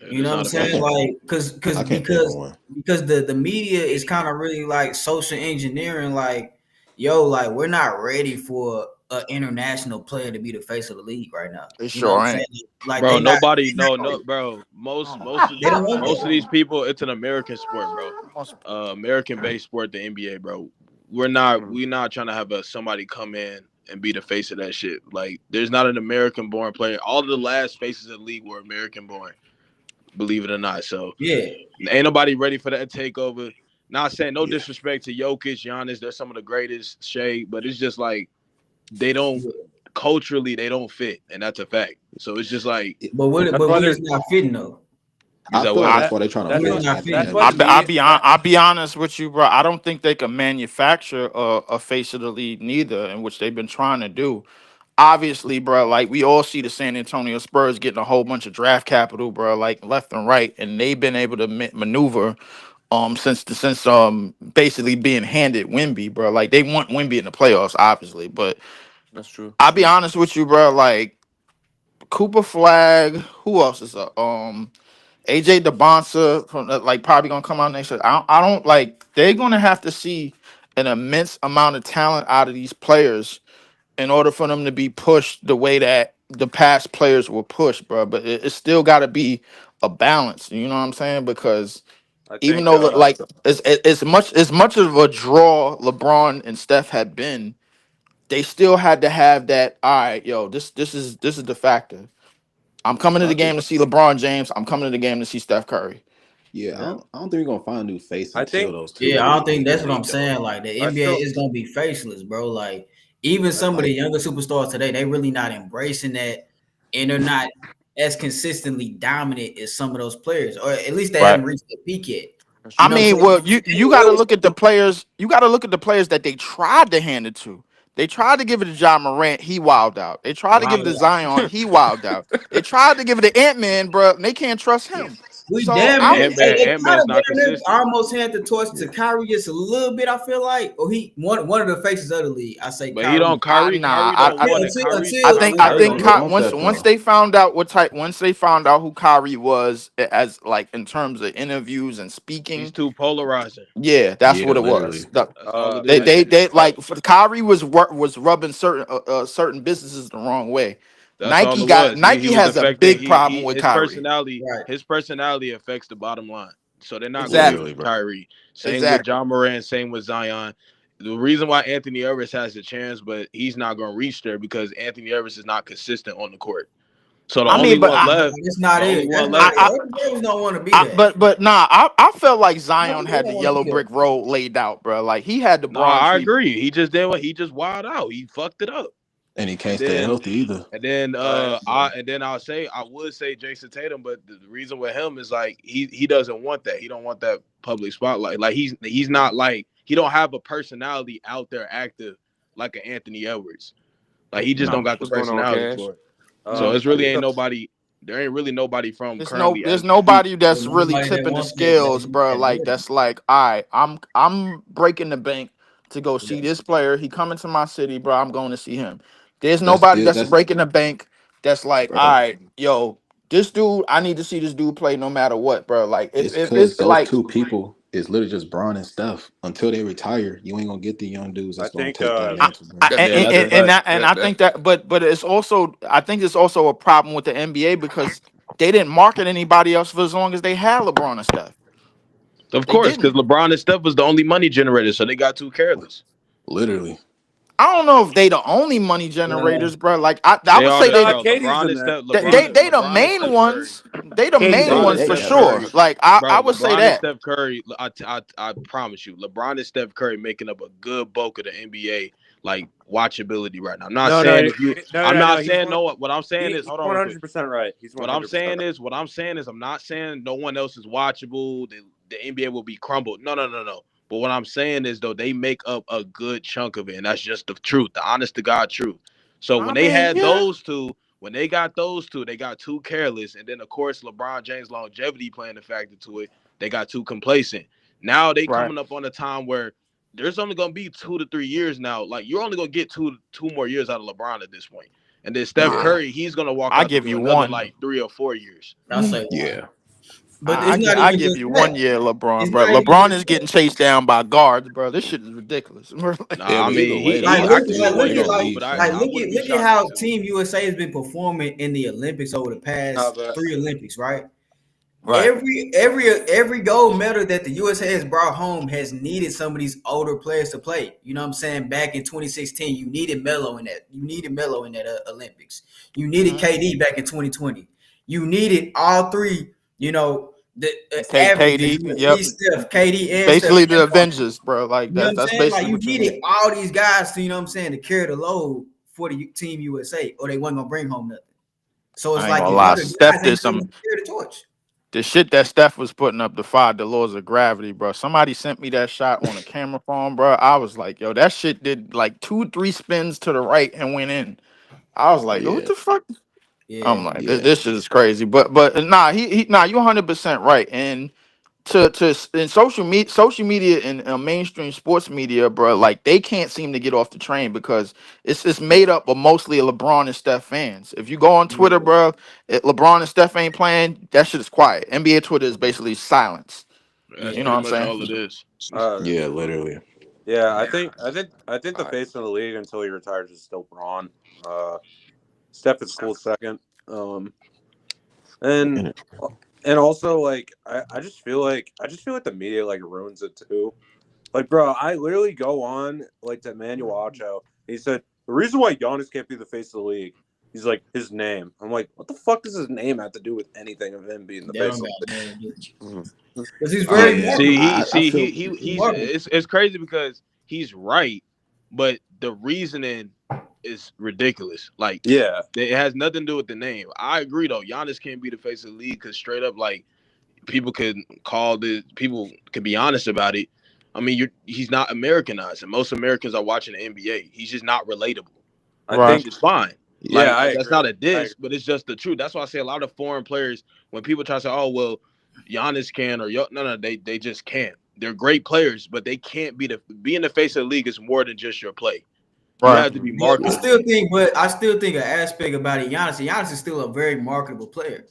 S6: Yeah,
S2: You
S6: there's
S2: know what I'm
S6: not a
S3: I
S2: saying?
S6: face.
S3: can't
S2: Like,
S3: I can't think of one.
S2: because the media is kind of really like social engineering. Like, yo, like we're not ready for an international player to be the face of the league right now.
S4: They
S2: You know what
S4: sure
S2: I'm
S4: ain't.
S2: saying? Like
S6: Bro,
S2: they
S6: nobody,
S2: not
S6: no,
S2: ready.
S6: bro.
S4: Oh,
S2: They don't want
S6: Most of
S2: that.
S6: these people, it's an American sport, bro. American based sport, the NBA, bro. We not trying to have somebody come in and be the face of that shit. Like, there's not an American born player. All of the last faces of the league were American born, believe it or not. So
S2: Yeah,
S6: ain't nobody ready for that takeover. Not saying no
S3: Yeah.
S6: disrespect to Jokic, Giannis, they're some of the greatest, Shea, but it's just like they don't
S2: yeah.
S6: culturally they don't fit, and that's a fact. So it's just like,
S5: that's
S2: But
S5: why
S2: what
S5: they're
S2: is not fitting though?
S6: is
S3: I
S6: that
S3: feel like
S6: what?
S3: that's
S5: that
S3: why they're trying to
S5: that's
S2: What is
S5: what
S3: force
S2: not
S5: that's
S3: academics.
S2: fitting?
S5: why the media that
S4: I'll be honest with you, bro. I don't think they can manufacture a face of the league neither, in which they've been trying to do. Obviously, bro, like we all see the San Antonio Spurs getting a whole bunch of draft capital, bro, like left and right, and they've been able to maneuver since basically being handed Wimby, bro. Like they want Wimby in the playoffs, obviously, but
S1: that's true.
S4: I'll be honest with you, bro. Like Cooper Flag, who else is up? AJ DeBonsa from like probably gonna come out next year. I don't like they're gonna have to see an immense amount of talent out of these players in order for them to be pushed the way that the past players were pushed, bro. But it's still got to be a balance. You know what I'm saying? Because
S5: I
S4: even
S5: think
S4: though like as much of a draw LeBron and Steph had been, they still had to have that. All right, yo, this is the factor. I'm coming to
S3: But
S4: the
S3: I
S4: game
S3: think
S4: to see LeBron James. I'm coming to the game to see Steph Curry.
S3: yeah,
S5: yeah.
S3: I don't think we're gonna find a new face
S5: I
S3: until
S5: think
S3: those two
S2: Yeah, I
S3: really
S2: don't think
S3: leave the
S2: that's what I'm
S3: league though.
S2: saying. Like the
S5: I
S2: NBA
S5: still
S2: is gonna be faceless, bro. Like even
S5: I,
S2: some of the
S3: Like
S2: younger superstars today, they really not embracing that, and they're not as consistently dominant as some of those players, or at least they
S4: Right.
S2: haven't reached the peak yet.
S1: That's
S4: I
S2: You know
S1: true.
S2: what I'm
S4: mean,
S2: saying?
S4: well, you got to look at the players. You got to look at the players that they tried to hand it to. They tried to give it to John Morant. He wilded out. They tried to give
S2: Wow,
S4: it to Zion. He wilded out. They tried to give it to Ant Man, bro. And they can't trust him.
S2: we
S4: So
S2: damn near,
S4: I'm.
S2: they
S6: Ant
S2: kind
S6: Man's
S2: of
S6: not
S2: damn near
S6: consistent.
S2: almost had the torch to Kyrie just a little bit. I feel like, or he one of the faces of the league. I say
S6: But he
S2: Kyrie.
S6: don't. Kyrie,
S4: Nah.
S6: Kyrie don't
S2: Yeah,
S6: want it.
S2: until
S6: Kyrie,
S4: I
S2: until
S4: think
S6: Kyrie
S4: I
S6: not
S3: Kyrie
S4: think
S3: don't
S6: ready.
S3: even
S4: Ky-
S3: want
S4: once
S3: that
S4: once
S3: though.
S4: they found out once they found out who Kyrie was as like in terms of interviews and
S6: He's
S4: speaking,
S6: too polarizing.
S4: yeah, that's
S3: Yeah,
S4: what it was.
S3: literally.
S6: That's all it
S4: They
S5: I
S6: is.
S4: they
S5: think
S4: they like Kyrie was rubbing certain businesses the wrong way.
S6: That's all it
S4: Got
S6: was. He
S4: Nike
S6: was
S4: has a
S6: affecting.
S4: big
S6: He
S4: problem
S6: he
S4: with
S6: his
S4: Kyrie.
S6: personality.
S2: right.
S6: His personality affects the bottom line. so they're not going to
S4: Exactly.
S3: Literally,
S6: use
S3: bro.
S6: Kyrie. Same with
S4: Exactly.
S6: John Moran, same with Zion. The reason why Anthony Edwards has a chance, but he's not going to reach there because Anthony Edwards is not consistent on the court. So the
S4: I
S6: only
S4: mean, but
S6: one left,
S2: That's not
S6: the only
S2: it. That's
S6: one
S2: not
S6: left
S2: it.
S4: I,
S6: is
S2: Other players don't want to be
S4: I
S2: that.
S4: but nah, I felt like
S2: They
S4: Zion had
S2: don't
S4: the
S2: want to
S4: yellow
S2: be that.
S4: brick road laid out, bro. Like he had the
S6: no.
S4: Braun
S6: I
S4: treatment.
S6: agree. He just did what he just wild out. He fucked it up,
S3: And he
S6: and
S3: can't stay
S6: then
S3: healthy either.
S5: Facts.
S6: I would say Jason Tatum, but the reason with him is like he doesn't want that. He don't want that public spotlight. Like he's not like he don't have a personality out there active like an Anthony Edwards. Like he just don't
S4: No,
S6: got the
S1: What's going on,
S6: personality
S1: Cash?
S6: for it. So it's
S1: How
S6: really
S1: you
S6: ain't
S1: feel?
S6: nobody. There ain't really nobody from currently
S4: there's
S6: as we speak.
S4: nobody that's
S2: There's
S4: really
S2: nobody that
S4: tipping the
S2: wants that
S4: scales, bro. Like
S2: ability.
S4: that's like, all right, I'm breaking the bank to go
S2: Yeah.
S4: see this player. He coming to my city, bro. I'm going to see him. There's
S3: That's
S4: nobody
S3: it.
S4: that's
S3: That's
S4: breaking the bank. That's like, all
S3: bro.
S4: right, yo, this dude, I need to see this dude play no matter what, bro. Like
S3: It's
S4: if
S3: because
S4: it's
S3: those
S4: like,
S3: two people is literally just Braun and Steph. Until they retire, you ain't gonna get the young dudes
S5: I
S3: that's gonna
S5: think
S3: take that
S4: I,
S3: mantle, bro.
S1: That's
S5: yeah, that's
S1: yeah.
S4: and
S5: facts.
S4: I think that, but it's also, I think it's also a problem with the NBA because they didn't market anybody else for as long as they had LeBron and stuff.
S6: Of
S4: They
S6: course, because
S4: didn't.
S6: LeBron and Steph was the only money generator, so they got too careless.
S3: Literally.
S4: I don't know if they the only money
S2: Yeah.
S4: generators, bro. Like I
S6: They
S4: would
S6: are
S4: say
S6: the
S5: Nah,
S4: they
S5: Katie's
S6: LeBron
S5: in
S6: and
S5: there.
S6: Steph.
S4: they the
S6: LeBron and
S4: main
S6: Steph Curry.
S4: ones. They the
S5: Katie's
S4: main
S5: on
S6: LeBron and
S5: there.
S4: ones
S3: They
S4: for
S6: Steph
S3: definitely
S4: sure.
S6: Curry,
S3: is.
S4: Like I
S6: bro.
S4: would say
S6: LeBron and
S4: that.
S6: Steph Curry. I promise you, LeBron and Steph Curry making up a good bulk of the NBA like watchability right now. I'm not
S5: No, no,
S6: saying if you.
S5: no,
S6: I'm
S5: no, no.
S6: not saying no. What I'm saying is,
S5: He's
S6: hold on real quick.
S5: 100% right. He's
S6: What I'm
S5: 100%
S6: saying
S5: right.
S6: is, I'm not saying no one else is watchable. The NBA will be crumbled. No, no, no, no. But what I'm saying is though they make up a good chunk of it, and that's just the truth, the honest to God truth. So
S4: I
S6: when they
S4: mean,
S6: had
S4: yeah,
S6: those two, when they got those two, they got too careless, and then of course LeBron James' longevity playing a factor to it. They got too complacent. Now they
S4: right.
S6: coming up on a time where there's only gonna be 2 to 3 years now. Like you're only gonna get two more years out of LeBron at this point. And then Steph
S4: Nah,
S3: Yeah.
S6: Curry, he's gonna walk
S4: I
S6: out the
S4: give
S6: door
S4: you
S6: another
S4: one.
S6: like 3 or 4 years.
S2: I'll say one.
S3: Yeah.
S2: But it's not
S4: I
S2: even
S4: give
S2: just
S4: you
S2: that.
S4: 1 year, LeBron,
S2: It's
S4: bro.
S2: not even
S4: LeBron
S2: just
S4: is
S2: that.
S4: getting chased down by guards, bro. This shit is ridiculous.
S3: Yeah,
S6: Nah, I
S3: but either
S6: mean
S3: way though,
S2: Like
S3: I
S2: look,
S6: I
S2: like
S3: still
S6: still
S2: look
S3: they
S6: think
S2: at
S3: gonna
S6: so,
S2: like
S3: leave
S6: but
S2: like
S3: soon.
S6: I
S2: look
S6: wouldn't
S2: at
S6: be
S2: look at
S6: shocked if
S2: how
S6: two.
S2: Team USA has been performing in the Olympics over the
S5: Nah,
S2: past
S5: but
S2: 3 Olympics, right?
S4: Right.
S2: Every gold medal that the USA has brought home has needed some of these older players to play. You know what I'm saying? Back in 2016, you needed Melo in that. You needed Melo in that Olympics. You needed
S4: Mm-hmm.
S2: KD back in 2020. You needed all three. You know the averages.
S4: KD,
S2: You
S4: yep.
S2: need Steph, KD, and Steph.
S4: Basically the Avengers, bro. Like
S2: You know what I'm
S4: that's
S2: saying? Like
S4: basically
S2: you
S4: what you
S2: needed
S4: need.
S2: all these guys to, you know what I'm saying, to carry the load for the Team USA, or they wasn't gonna bring home nothing. So it's
S4: I ain't
S2: like
S4: gonna
S2: the
S4: lie.
S2: other
S4: Steph
S2: guys
S4: did
S2: ain't
S4: some
S2: really carry the torch.
S4: the shit that Steph was putting up defied the laws of gravity, bro. Somebody sent me that shot on a camera phone, bro. I was like, yo, that shit did like 2, 3 spins to the right and went in. I was like, yo, what
S3: Yeah.
S4: the fuck?
S2: Yeah.
S4: I'm like,
S3: Yeah.
S4: this shit is crazy. But nah, he nah, you 100% right. And to in social media and mainstream sports media, bro, like they can't seem to get off the train because it's made up of mostly LeBron and Steph fans. If you go on Twitter, bro, LeBron and Steph ain't playing, that shit is quiet. NBA Twitter is basically silence.
S6: That's
S2: Yeah.
S4: You know what
S6: pretty
S4: I'm
S6: much
S4: saying?
S6: all it is.
S5: uh,
S3: Yeah, literally.
S5: yeah, I
S2: Yeah.
S5: think the
S4: All right.
S5: face of the league until he retires is still Braun. Uh, Steph is a cool second. And
S3: And
S5: and also like I just feel like the media like ruins it too. Like, bro, I literally go on like to Emmanuel Acho. He said the reason why Giannis can't be the face of the league, he's like his name. I'm like, what the fuck does his name have to do with anything of him being the
S2: They
S5: face
S2: don't
S5: of
S2: got
S5: the
S2: no idea.
S1: Mhm.
S2: Because he's very
S6: See,
S3: yeah,
S2: marketable.
S6: see, he,
S3: I
S6: see,
S3: feel
S2: He's
S6: he's
S2: marketable.
S6: it's crazy because he's right, but the reasoning is ridiculous. Like
S5: league? Yeah,
S6: it has nothing to do with the name. I agree though. Giannis can't be the face of the league because straight up, like people can be honest about it. I mean, he's not Americanized, and most Americans are watching the NBA. He's just not relatable,
S5: I
S4: Right.
S6: which
S5: think.
S6: is fine.
S5: Yeah,
S6: Like
S5: I
S6: that's
S5: agree.
S6: not a
S5: I
S6: diss,
S5: agree.
S6: but it's just the truth. That's why I say a lot of foreign players when people try to say, "Oh, well, Giannis can," or no, they just can't. They're great players, but they can't being the face of the league is more than just your play. You
S4: Right.
S6: have to be
S2: Yeah,
S3: yeah.
S6: marketable.
S2: I still think an aspect about it, Giannis is still a very marketable player.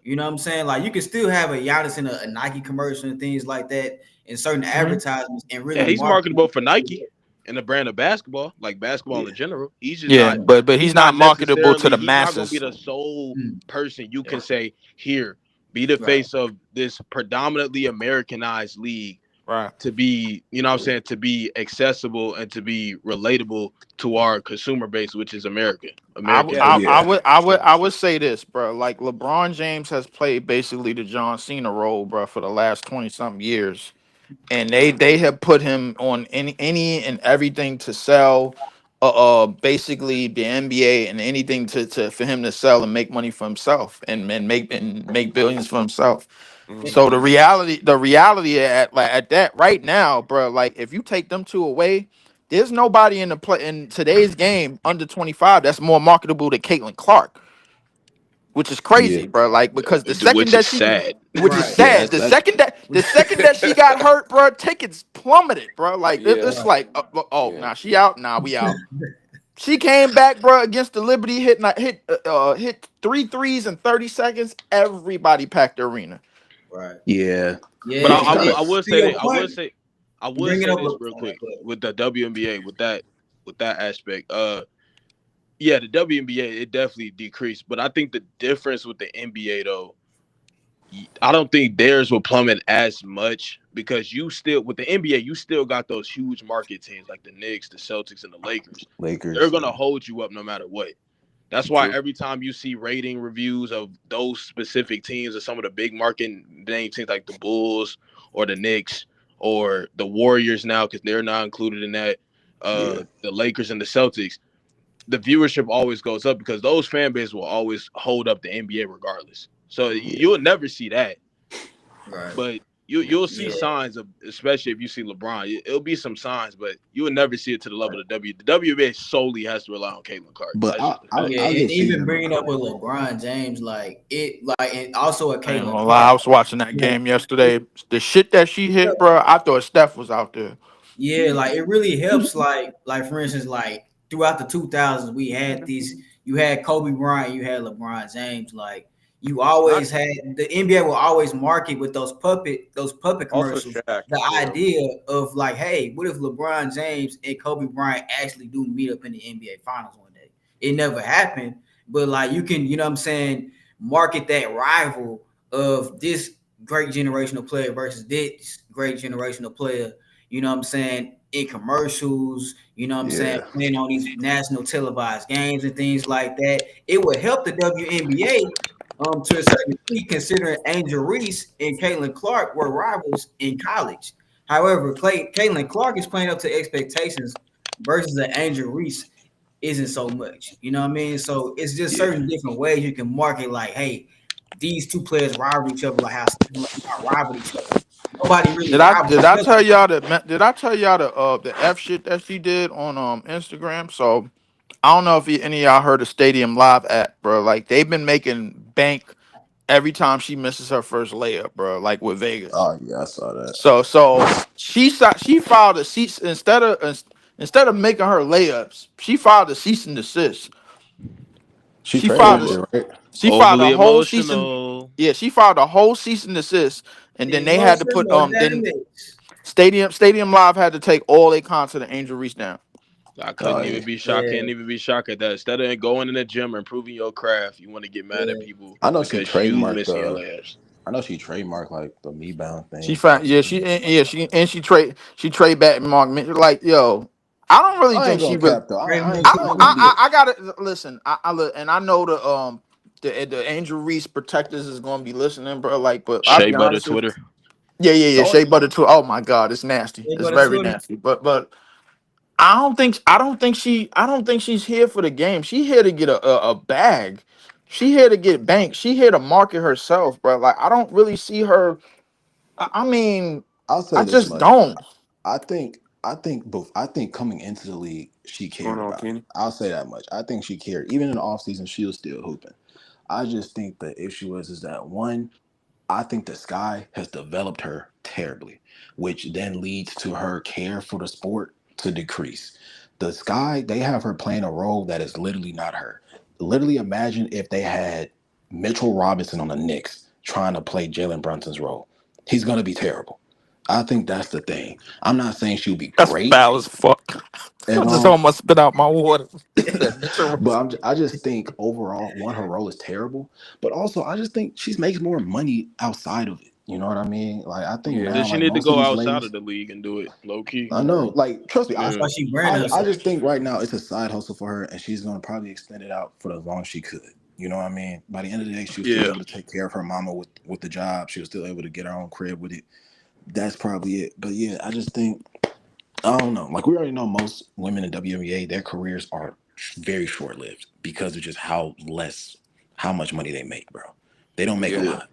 S2: You know what I'm saying? Like you can still have a Giannis in a Nike commercial and things like that in certain
S4: Hmm.
S2: advertisements and
S6: Yeah,
S2: really
S6: he's
S2: market
S6: marketable for
S2: it.
S6: Nike and the brand of basketball, like basketball
S3: Yeah.
S6: in general. He's just
S4: Yeah,
S6: not.
S4: but
S6: He's
S4: he's not
S6: not
S4: marketable to
S6: necessarily.
S4: the
S6: He's not going to be
S4: masses.
S6: the sole
S2: Mm.
S6: person you
S2: Yeah.
S6: can say here. be the
S2: Right.
S6: face of this predominantly Americanized league
S4: Right.
S6: to be, you know what I'm saying, to be accessible and to be relatable to our consumer base, which is American
S5: Yeah,
S6: football.
S4: I would say this, bro. Like LeBron James has played basically the John Cena role, bro, for the last 20 something years, and they have put him on any and everything to sell, basically the NBA and anything to for him to sell and make money for himself and make billions for himself.
S1: Mm-hmm.
S4: So the reality at that right now, bro, like if you take them two away, there's nobody in the play in today's game under 25 that's more marketable than Caitlin Clark, which is
S3: Yeah.
S4: crazy, bro. Like because the second
S6: Which is
S4: that she,
S6: sad.
S4: which is
S2: Right.
S3: Yeah,
S4: sad,
S3: that's
S4: the second that she got hurt, bro, tickets plummeted, bro. Like
S1: Yeah,
S4: it's
S2: Right.
S4: like, oh,
S1: yeah.
S4: now she out, now we out. She came back, bro, against the Liberty, hit three threes in 30 seconds. Everybody packed the arena.
S2: Right.
S3: yeah.
S6: But
S2: Yeah.
S3: It's
S2: And
S3: kind
S2: then
S3: of
S6: I will
S2: to
S6: say
S2: your
S6: that
S2: point,
S6: I
S2: you
S6: would
S2: bring it
S6: say
S2: up.
S6: this real
S2: Oh,
S6: quick
S2: but
S6: with the WNBA with that aspect. Yeah, the WNBA it definitely decreased, but I think the difference with the NBA though, I don't think theirs will plummet as much because you still with the NBA you still got those huge market teams like the Knicks, the Celtics, and the Lakers. They're
S3: Lakers.
S6: gonna hold you up no matter what. That's why
S1: True.
S6: every time you see rating reviews of those specific teams or some of the big market name teams like the Bulls or the Knicks or the Warriors now because they're not included in that,
S3: Yeah.
S6: the Lakers and the Celtics, the viewership always goes up because those fan bases will always hold up the NBA regardless. So
S1: Mm-hmm.
S3: Yeah.
S6: you'll never see that,
S2: right.
S6: but you'll see
S2: Yeah.
S6: signs of, especially if you see LeBron, it'll be some signs, but you will never see it to the level of the W. The WNBA solely has to rely on Caitlin Clark.
S3: But
S6: That's just a fact.
S2: Yeah,
S3: I'll
S2: and
S3: give
S2: even
S3: season
S2: bringing up with LeBron James, and also a
S4: I ain't
S2: Caitlin
S4: gonna lie,
S2: Clark.
S4: I was watching that
S2: Like,
S4: game yesterday. The shit that she hit, bro, I thought Steph was out there.
S2: yeah, like it really helps. Like for instance, like throughout the 2000s, we had these. You had Kobe Bryant, you had LeBron James. Like you
S5: not
S2: always had the NBA will always market with those puppet
S5: also
S2: commercials.
S5: Shaq
S2: The
S5: too.
S2: idea of like, hey, what if LeBron James and Kobe Bryant actually do meet up in the NBA Finals one day? It never happened, but like you can, you know what I'm saying, market that rival of this great generational player versus this great generational player, you know what I'm saying, in commercials, you know what I'm saying,
S3: Yeah.
S2: playing on these national televised games and things like that. It would help the WNBA to a certain degree, considering Angel Reese and Caitlin Clark were rivals in college. However, Caitlin Clark is playing up to expectations versus an Angel Reese isn't so much. You know what I mean? So it's just
S3: Yeah.
S2: certain different ways you can market like, hey, these two players rival each other like how rival each other. Nobody really rival
S4: Did
S2: each
S4: I
S2: other.
S4: tell y'all did I tell y'all the F shit that she did on Instagram? So I don't know if any of y'all heard of Stadium Live app, bro. Like they've been making bank every time she misses her first layup, bro. Like with Vegas.
S3: Oh yeah, I saw that.
S4: So she filed a cease instead of making her layups, she filed a cease and desist.
S3: She
S4: She
S3: traded
S4: filed
S3: that
S4: a
S6: Over
S3: shit, right?
S4: she filed a
S6: overly
S4: whole cease and
S6: emotional.
S4: yeah, she filed a whole cease and desist, and then they had to put
S2: Emotional
S4: then
S2: damage.
S4: Stadium Live had to take all their content to Angel Reese down.
S6: I
S3: Oh
S6: couldn't
S3: yeah.
S6: even be shocked.
S2: Yeah,
S6: Can't even be shocked at that. Instead of going in the gym or improving your craft, you want to get mad at
S2: yeah.
S6: people
S3: I know she
S6: because you
S3: trademarked
S6: missing your
S3: the.
S6: layups.
S3: I know she trademarked like the me bound
S4: She
S3: thing.
S4: found she trade back Mark like yo. I don't really
S3: I ain't
S4: think she
S3: gonna
S4: really.
S3: cap though.
S2: Raymond
S3: I
S2: Cooper.
S3: ain't gonna be.
S4: I gotta listen. I look and I know the Angel Reese protectors is gonna be listening, bro. Like, but I'll
S6: Shea
S4: be
S6: Butter
S4: honest with
S6: Twitter.
S4: yeah.
S3: Don't.
S4: Shea Butter too. Oh my god, it's nasty.
S2: They
S4: It's
S2: go to
S4: very
S2: Twitter.
S4: nasty. But I don't think she's here for the game. She here to get a bag. She here to get banked. She here to market herself, bro. Like I don't really see her. I mean,
S3: I'll
S4: I
S3: say this
S4: just
S3: much.
S4: don't.
S3: I think coming into the league, she
S1: What's going
S3: cared
S1: on,
S3: about it.
S1: Kenny?
S3: I'll say that much. I think she cared. Even in the offseason, she was still hooping. I just think the issue is that one, I think the sky has developed her terribly, which then leads to her care for the sport to decrease. The sky, they have her playing a role that is literally not her. Literally imagine if they had Mitchell Robinson on the Knicks trying to play Jalen Brunson's role. He's gonna be terrible. I think that's the thing. I'm not saying she'll be
S4: That's
S3: great.
S4: foul as fuck.
S3: And
S4: I just almost spit out my water. Said
S3: but
S4: Mitchell.
S3: I just think overall, one, her role is terrible, but also I just think she makes more money outside of it. You know what I mean? Like I think
S1: Yeah.
S3: now,
S6: Does she
S3: like
S6: need to
S3: most of
S6: go
S3: these
S6: outside of
S3: ladies,
S6: the league and do it low key?
S3: I know, like trust me,
S2: That's
S6: Yeah.
S2: why she branded
S3: I
S2: herself.
S3: just think right now it's a side hustle for her, and she's gonna probably extend it out for as long as she could. You know what I mean? By the end of the day, she was still
S6: Yeah.
S3: able to take care of her mama with the job. She was still able to get her own crib with it. That's probably it. But yeah, I just think I don't know. Like we already know, most women in WNBA, their careers are very short lived because of just how much money they make, bro. They don't make a
S1: Yeah.
S6: Yeah.
S3: lot.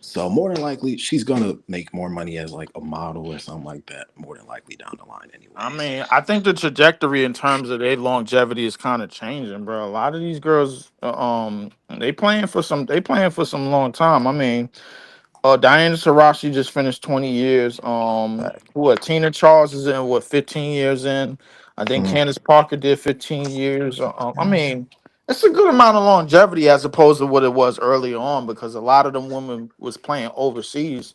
S3: So more than likely, she's gonna make more money as like a model or something like that. More than likely down the line,
S4: I
S3: anyways.
S4: mean, I think the trajectory in terms of their longevity is kind of changing, bro. A lot of these girls, they playing for some long time. I mean, Diana Taurasi just finished 20 years.
S3: Fact.
S4: Tina Charles is in 15 years in. I think
S3: Mm,
S4: Candace Parker did 15 years. I mean, it's a good amount of longevity as opposed to what it was early on because a lot of them women was playing overseas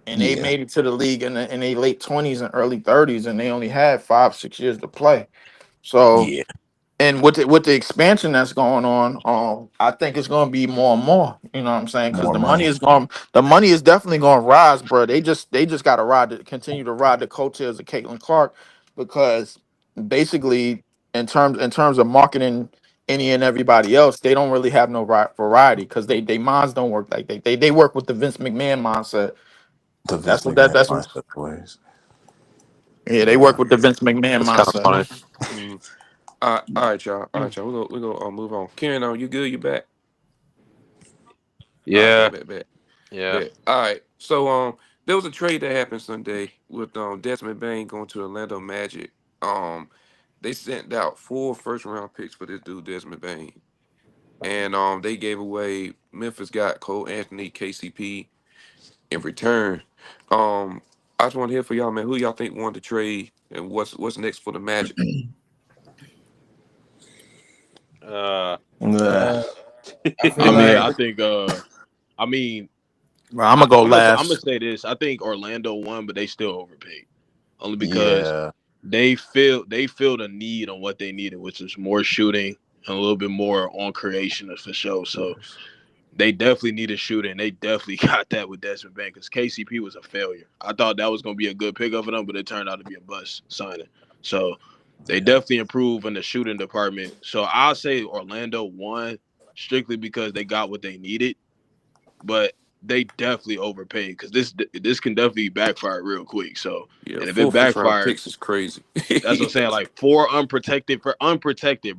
S4: and they
S3: yeah,
S4: made it to the league in their late 20s and early 30s and they only had 5, 6 years to play. So
S3: yeah,
S4: and with the expansion that's going on, I think it's going to be more and more. You know what I'm saying? Because
S3: more money.
S4: the money is definitely going to rise, bro. They just got to continue to ride the coattails of Caitlin Clark, because basically in terms of marketing any and everybody else, they don't really have no variety because they minds don't work like they work with the Vince McMahon mindset.
S3: The Vince
S4: That's what
S3: McMahon
S4: that's what.
S3: mindset boys.
S4: Yeah, they work
S3: Yeah,
S4: with the Vince McMahon
S5: That's kind of
S4: mindset.
S5: funny.
S1: Mm. All right, y'all. All right, y'all. We go move on. Karen, you good? You back? All right,
S5: Yeah.
S1: bet.
S5: Yeah.
S1: Bet. All right. So there was a trade that happened Sunday with Desmond Bain going to Orlando Magic. They sent out 4 first-round picks for this dude Desmond Bain, and they gave away Memphis got Cole Anthony, KCP in return. Um, I just want to hear for y'all, man. Who y'all think won the trade, and what's next for the Magic?
S5: Uh.
S3: yeah,
S2: Uh, I
S6: I
S2: feel
S6: mean,
S2: like
S6: I think I mean,
S4: Bro, I'm gonna go
S6: I'm gonna
S4: last.
S6: say this. I think Orlando won, but they still overpaid. Only because
S3: yeah.
S6: they feel the need on what they needed, which is more shooting and a little bit more on creation for sure. So they definitely needed shooting. They definitely got that with Desmond Bain because KCP was a failure. I thought that was gonna be a good pickup for them, but it turned out to be a bust signing. So they definitely improved in the shooting department. So I'll say Orlando won strictly because they got what they needed, but they definitely overpaid because this can definitely backfire real quick. So,
S1: Yeah,
S6: and if it
S1: 4 first-round
S6: backfires,
S1: picks is crazy.
S6: that's what I'm saying. Like four unprotected, bro.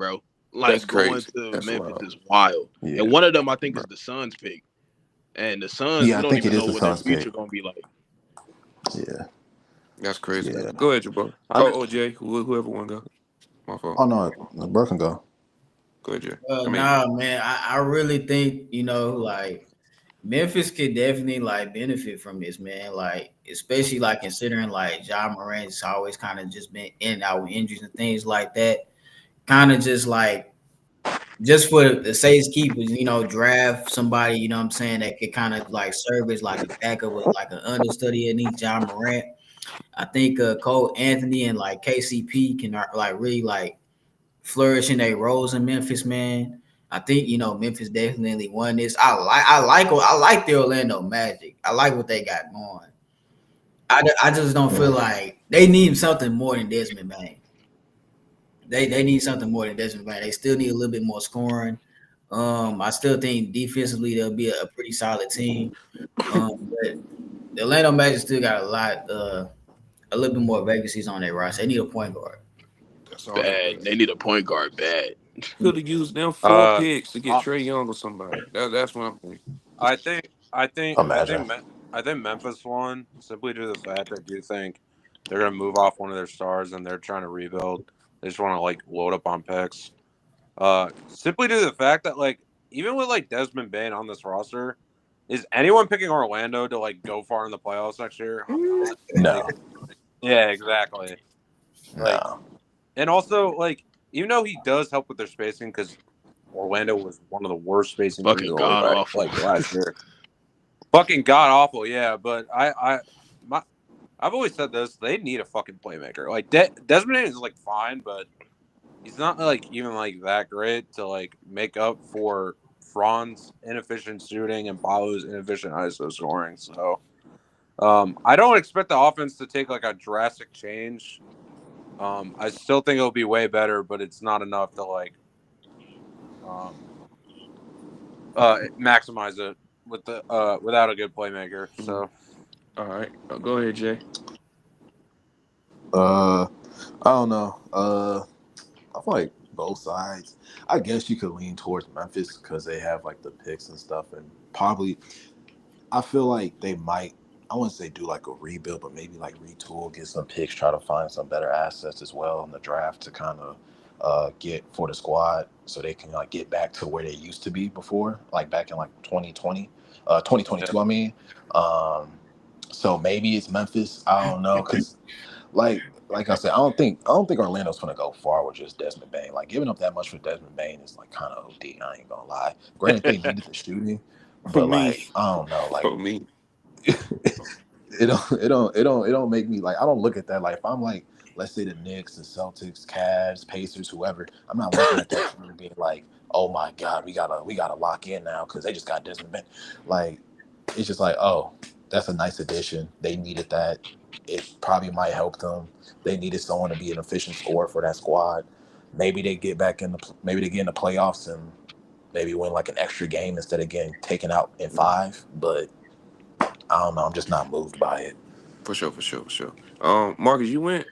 S1: That's
S6: Like going
S1: crazy.
S6: to
S1: That's
S6: Memphis
S1: wild.
S6: is wild.
S3: Yeah.
S6: And one of them I think
S1: Bro,
S6: is the Suns pick. And the Suns,
S3: Yeah,
S6: we
S3: I
S6: don't
S3: think
S6: even
S3: it is
S6: know
S3: the
S6: what their
S3: Suns pick.
S6: future gonna be like.
S3: Yeah.
S1: that's crazy.
S3: Yeah.
S1: Go ahead, your bro.
S5: I
S1: Oh,
S5: just,
S1: Jay, whoever one go. My fault.
S3: Oh no, bro can go.
S1: Go ahead, Jay.
S2: nah, man. I really think like Memphis could definitely like benefit from this, man. Like especially like considering like John Morant's always kind of just been in and out with injuries and things like that. Kind of just like just for the safekeepers, draft somebody, you know what I'm saying, that could kind of like serve as like a backup with like an understudy underneath John Morant. I think Cole Anthony and like KCP can like really like flourish in their roles in Memphis, man. I think Memphis definitely won this. I like the Orlando Magic. I like what they got going. I just don't feel
S3: Yeah.
S2: like they need something more than Desmond Bain. They need something more than Desmond Bain. They still need a little bit more scoring. I still think defensively they'll be a pretty solid team. But the Orlando Magic still got a little bit more vacancies on their roster. They need a point guard.
S1: That's all they
S6: Bad.
S1: need.
S6: They need a point guard bad.
S1: Could have used them four
S5: uh,
S1: picks to get
S5: I,
S1: Trey Young or somebody. That's what I'm thinking.
S5: I think, I think, I
S3: Imagine.
S5: think, I think Memphis won simply due to the fact that I do think they're gonna move off one of their stars and they're trying to rebuild. They just want to like load up on picks. Simply due to the fact that like even with like Desmond Bain on this roster, is anyone picking Orlando to like go far in the playoffs next year? Like,
S3: No.
S5: yeah, exactly. Like,
S3: No.
S5: and also like even though he does help with their spacing because Orlando was one of the worst spacing teams in
S6: Fucking
S5: the league
S6: god awful.
S5: like last year. Fucking god awful, yeah. But I my I've always said this. They need a fucking playmaker. Like Desmond Bain is like fine, but he's not like even like that great to like make up for Fran's inefficient shooting and Paolo's inefficient ISO scoring. So I don't expect the offense to take like a drastic change. I still think it'll be way better, but it's not enough to like maximize it with the without a good playmaker. So
S1: All right, go ahead, Jay.
S3: I don't know. I feel like both sides. I guess you could lean towards Memphis because they have like the picks and stuff, and probably I feel like they might. I wouldn't say do like a rebuild, but maybe like retool, get some picks, try to find some better assets as well in the draft to kind of get for the squad so they can like get back to where they used to be before, like back in like 2020,
S5: yeah,
S3: 2022. I mean, um, so maybe it's Memphis. I don't know because like I said, I don't think Orlando's gonna go far with just Desmond Bain. Like giving up that much for Desmond Bain is like kind of OD. I ain't gonna lie. Granted, they needed the shooting,
S1: For
S3: but
S1: me,
S3: like I don't know. Like
S1: for me.
S3: it don't make me like I don't look at that like if I'm like let's say the Knicks, the Celtics, Cavs, Pacers, whoever. I'm not looking at that team and being like, oh my god, we gotta lock in now because they just got Desmond Bain. Like it's just like oh that's a nice addition. They needed that. It probably might help them. They needed someone to be an efficient scorer for that squad. Maybe they get back in maybe they get in the playoffs and maybe win like an extra game instead of getting taken out in five. But I don't know. I'm just not moved by it.
S1: For sure, for sure, for sure. Marcus, you went.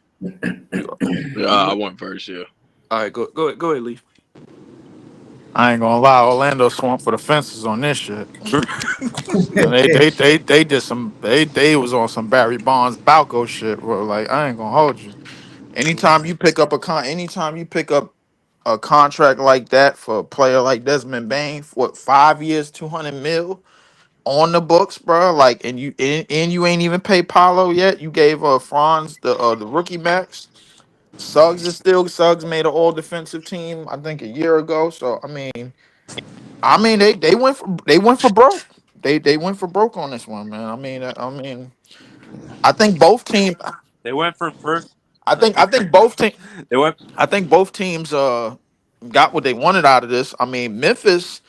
S1: You
S6: Yeah,
S1: you
S6: I
S1: went.
S6: went first. Yeah.
S1: All right, go ahead, Leaf.
S4: I ain't gonna lie, Orlando swung for the fences on this shit. They did some they was on some Barry Bonds Balco shit, bro. Like I ain't gonna hold you. Anytime you pick up a contract like that for a player like Desmond Bain for what 5 years, 200 mil on the books, bro. Like and you ain't even pay Paulo yet. You gave Franz the rookie max. Suggs made an all defensive team, I think a year ago. So I mean they went for broke. They went for broke on this one, man. I think both teams.
S5: they went for first.
S4: I think both teams.
S5: They went.
S4: I think both teams got what they wanted out of this. I mean, Memphis.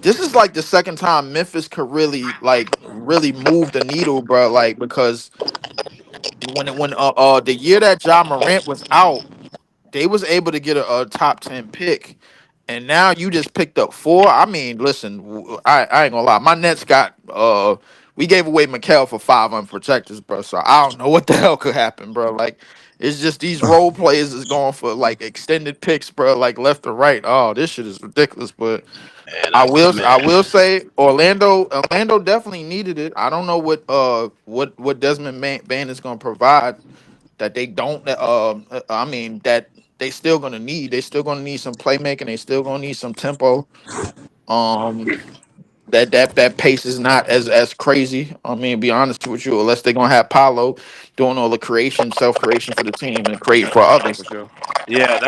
S4: This is like the second time Memphis could really move the needle, bro. Like because when the year that John Morant was out, they was able to get a top 10 pick, and now you just picked up four. I mean, listen, I ain't gonna lie. My Nets got we gave away Mikal for five unprotected, bro. So I don't know what the hell could happen, bro. Like it's just these role players is going for like extended picks, bro, like left or right. Oh, this shit is ridiculous. But
S6: And
S4: I
S6: man,
S4: will say Orlando definitely needed it. I don't know what Desmond Bain is gonna provide that they don't I mean that they still gonna need some playmaking, they still gonna need some tempo. um that pace is not as crazy. I mean, be honest with you, unless they're gonna have Paolo doing all the self creation for the team and create for
S1: For sure, for
S4: others.
S1: sure.
S5: Yeah,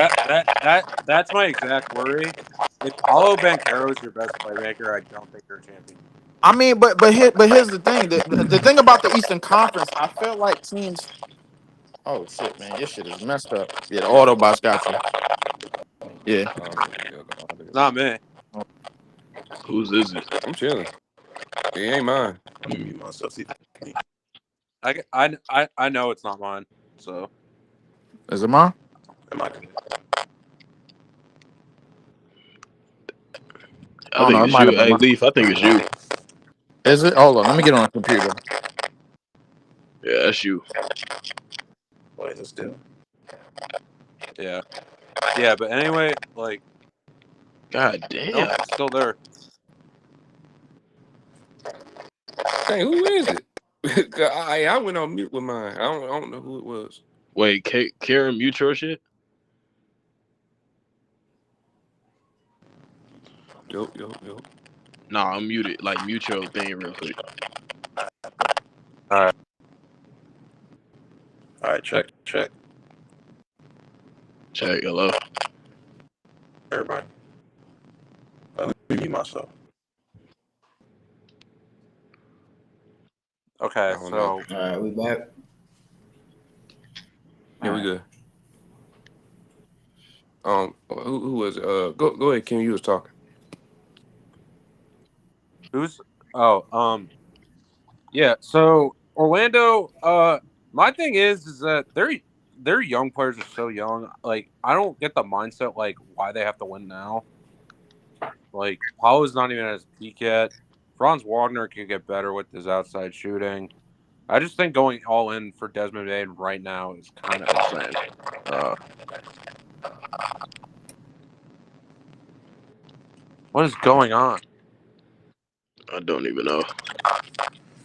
S5: that's my exact worry. If Paolo Banchero is your best playmaker, I don't think you're a champion.
S4: I mean, but here's the thing. The thing about the Eastern Conference, I feel like teams. Oh shit, man, your shit is messed up. Yeah, the Autobots got you. Yeah.
S5: Not me.
S6: whose is it?
S1: I'm chilling. It ain't mine.
S3: Let me mute myself. See,
S5: I know it's not mine. So
S4: Is it mine?
S3: am I?
S4: I
S6: I
S4: don't
S6: think
S4: know. It
S6: it's
S4: might
S6: you.
S4: have been
S6: Hey,
S4: mine.
S6: Leaf. I think it's you.
S4: Is it? Hold on. Let me get on the computer.
S6: Yeah, that's you.
S3: Wait, is it still?
S5: yeah, But anyway, like
S6: God
S5: no,
S6: damn.
S5: it's still there.
S1: Dang, who is it? I went on mute with mine. I don't know who it was.
S6: Wait, Karen Mutual shit.
S1: Yo.
S6: Nah, I'm muted. Like mutual thing, real quick.
S5: All right.
S3: All right, check.
S6: Check. Hello.
S3: Everybody. Let me mute myself.
S5: Okay,
S1: I don't know.
S5: so
S2: All right, we back.
S1: Yeah, we good. Who was go ahead, Kim. You was talking.
S5: Who's yeah. So Orlando. My thing is that their young players are so young. Like I don't get the mindset like why they have to win now. Like Paulo's not even at his peak yet. Franz Wagner can get better with his outside shooting. I just think going all in for Desmond Bain right now is kind of insane. What is going on?
S6: I don't even know.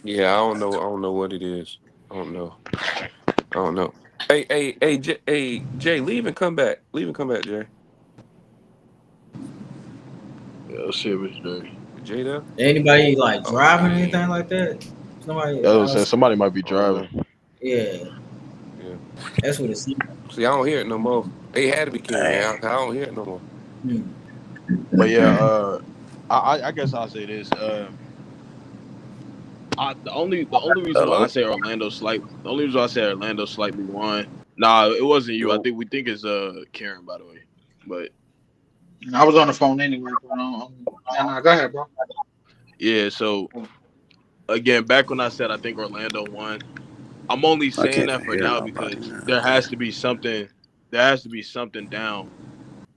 S1: Yeah, I don't know. I don't know what it is. I don't know. I don't know. Hey, Jay, leave and come back. Leave and come back, Jay.
S6: Yeah, let's see if it's there.
S1: Jay there?
S2: Anybody like
S1: Oh, he
S2: driving or
S1: ain't.
S2: anything like that? Somebody
S6: That's what I'm saying.
S2: else?
S6: Somebody might be
S1: I don't
S6: driving.
S1: know.
S2: Yeah,
S1: Yeah.
S2: that's what it seems like.
S1: See, I don't hear it no more. They had to be King,
S3: Dang.
S1: man. I don't hear it no more.
S2: Hmm.
S6: But yeah, I guess I'll say this. The only reason why I
S3: Hello?
S6: say the only reason why I say Orlando slightly won. Nah, it wasn't you. I
S1: Yo,
S6: think we think it's Karen, by the way. But
S7: I was on the phone anyway. But, go ahead, bro.
S6: yeah, so again, back when I said I think Orlando won, I'm only
S3: I
S6: saying
S3: can't
S6: that
S3: even
S6: for
S3: hear
S6: now
S3: nobody,
S6: because
S3: man.
S6: there has to be something. There has to be something down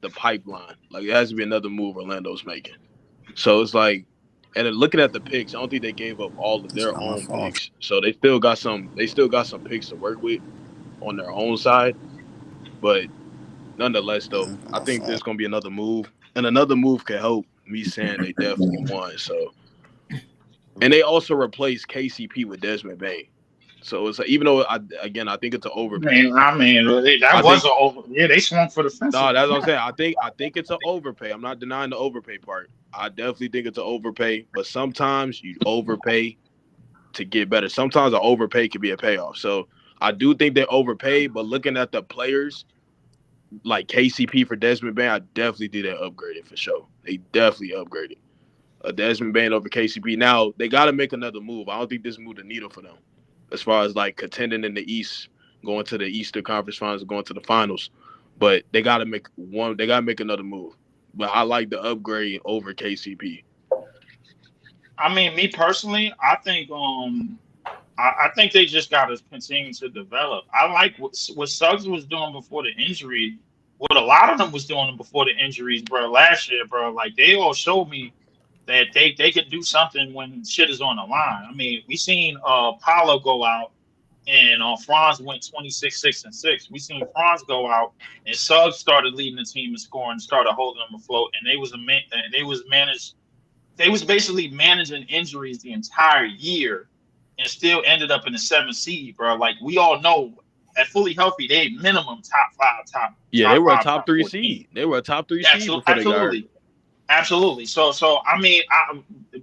S6: the pipeline. Like it has to be another move Orlando's making. So it's like, and then looking at the picks, I don't think they gave up all of
S3: It's
S6: their
S3: not my
S6: own
S3: fault.
S6: picks. So they still got some. They still got some picks to work with on their own side. But nonetheless, though,
S3: It's not
S6: I
S3: my
S6: think
S3: fault.
S6: there's gonna be another move, and another move can help me saying they definitely won. So, and they also replaced KCP with Desmond Bain. So it's like, even though I think it's an overpay.
S7: That
S6: I
S7: was
S6: think
S7: a over. Yeah, they swung for the fences
S6: no, that's
S7: on
S6: what I'm
S7: that.
S6: saying. I think it's an overpay. I'm not denying the overpay part. I definitely think it's an overpay, but sometimes you overpay to get better. Sometimes an overpay can be a payoff. So I do think they overpaid, but looking at the players like KCP for Desmond Bain, I definitely think they upgraded for sure. They definitely upgraded. Desmond Bain over KCP. Now they got to make another move. I don't think this moved the needle for them as far as like contending in the East, going to the Eastern Conference Finals, going to the finals. But they got to make one. They got to make another move. But I like the upgrade over KCP.
S7: I mean, me personally, I think they just got to continue to develop. I like what Suggs was doing before the injury. What a lot of them was doing before the injuries, bro. Last year, bro, like they all showed me that they could do something when shit is on the line. I mean, we seen Paulo go out and Franz went 26, 6 and 6. We seen Franz go out and Suggs started leading the team in scoring, started holding them afloat, and they was basically managing injuries the entire year and still ended up in the 7th seed, bro. Like we all know, at fully healthy, they minimum
S6: Yeah, they
S7: top
S6: were a
S7: five,
S6: top
S7: top
S6: three
S7: 14.
S6: seed. They were a top three seed
S7: Absolutely,
S6: before they got hurt.
S7: absolutely, absolutely. So I mean,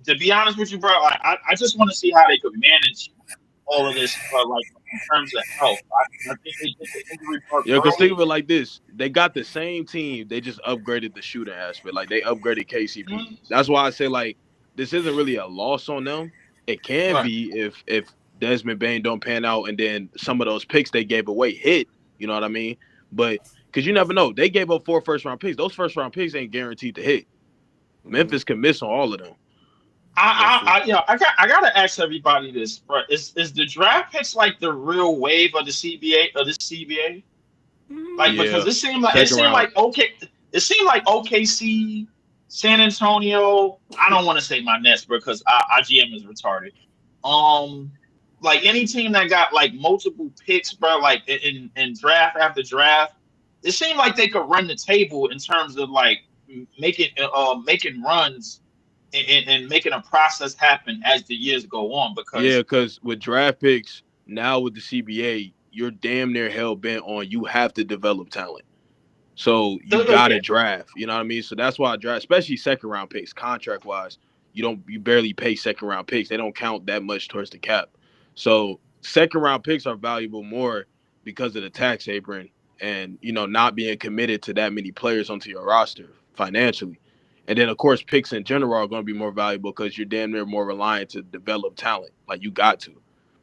S7: to be honest with you, bro, I just want to see how they could manage all of this, like in terms of health. I think they did the injury part
S6: Yeah, because think
S7: early.
S6: of it like this: they got the same team, they just upgraded the shooting aspect. Like they upgraded KCP.
S7: Mhm.
S6: That's why I say like this isn't really a loss on them. It can
S7: Right.
S6: be if Desmond Bain don't pan out, and then some of those picks they gave away hit. You know what I mean? But because you never know, they gave up 4 first-round picks. Those first-round picks ain't guaranteed to hit.
S1: mm,
S6: Memphis can miss on all of them.
S1: that's true.
S7: I gotta ask everybody this, bro. Is the draft picks like the real wave of the CBA? Like
S1: Mm,
S7: because
S6: Yeah, second round.
S7: it seemed like OKC, San Antonio. I don't want to say my Nets because our GM is retarded. Um, like any team that got like multiple picks, bro, like in draft after draft, it seemed like they could run the table in terms of like making runs and making a process happen as the years go on.
S6: Yeah,
S7: Because
S6: because with draft picks now with the CBA, you're damn near hell bent on you have to develop talent. So you gotta
S7: okay,
S6: draft. You know what I mean? So that's why I draft, especially second round picks, contract wise. You barely pay second round picks. They don't count that much towards the cap. So second round picks are valuable more because of the tax apron and not being committed to that many players onto your roster financially. And then of course picks in general are going to be more valuable because you're damn near more reliant to develop talent. Like you got to.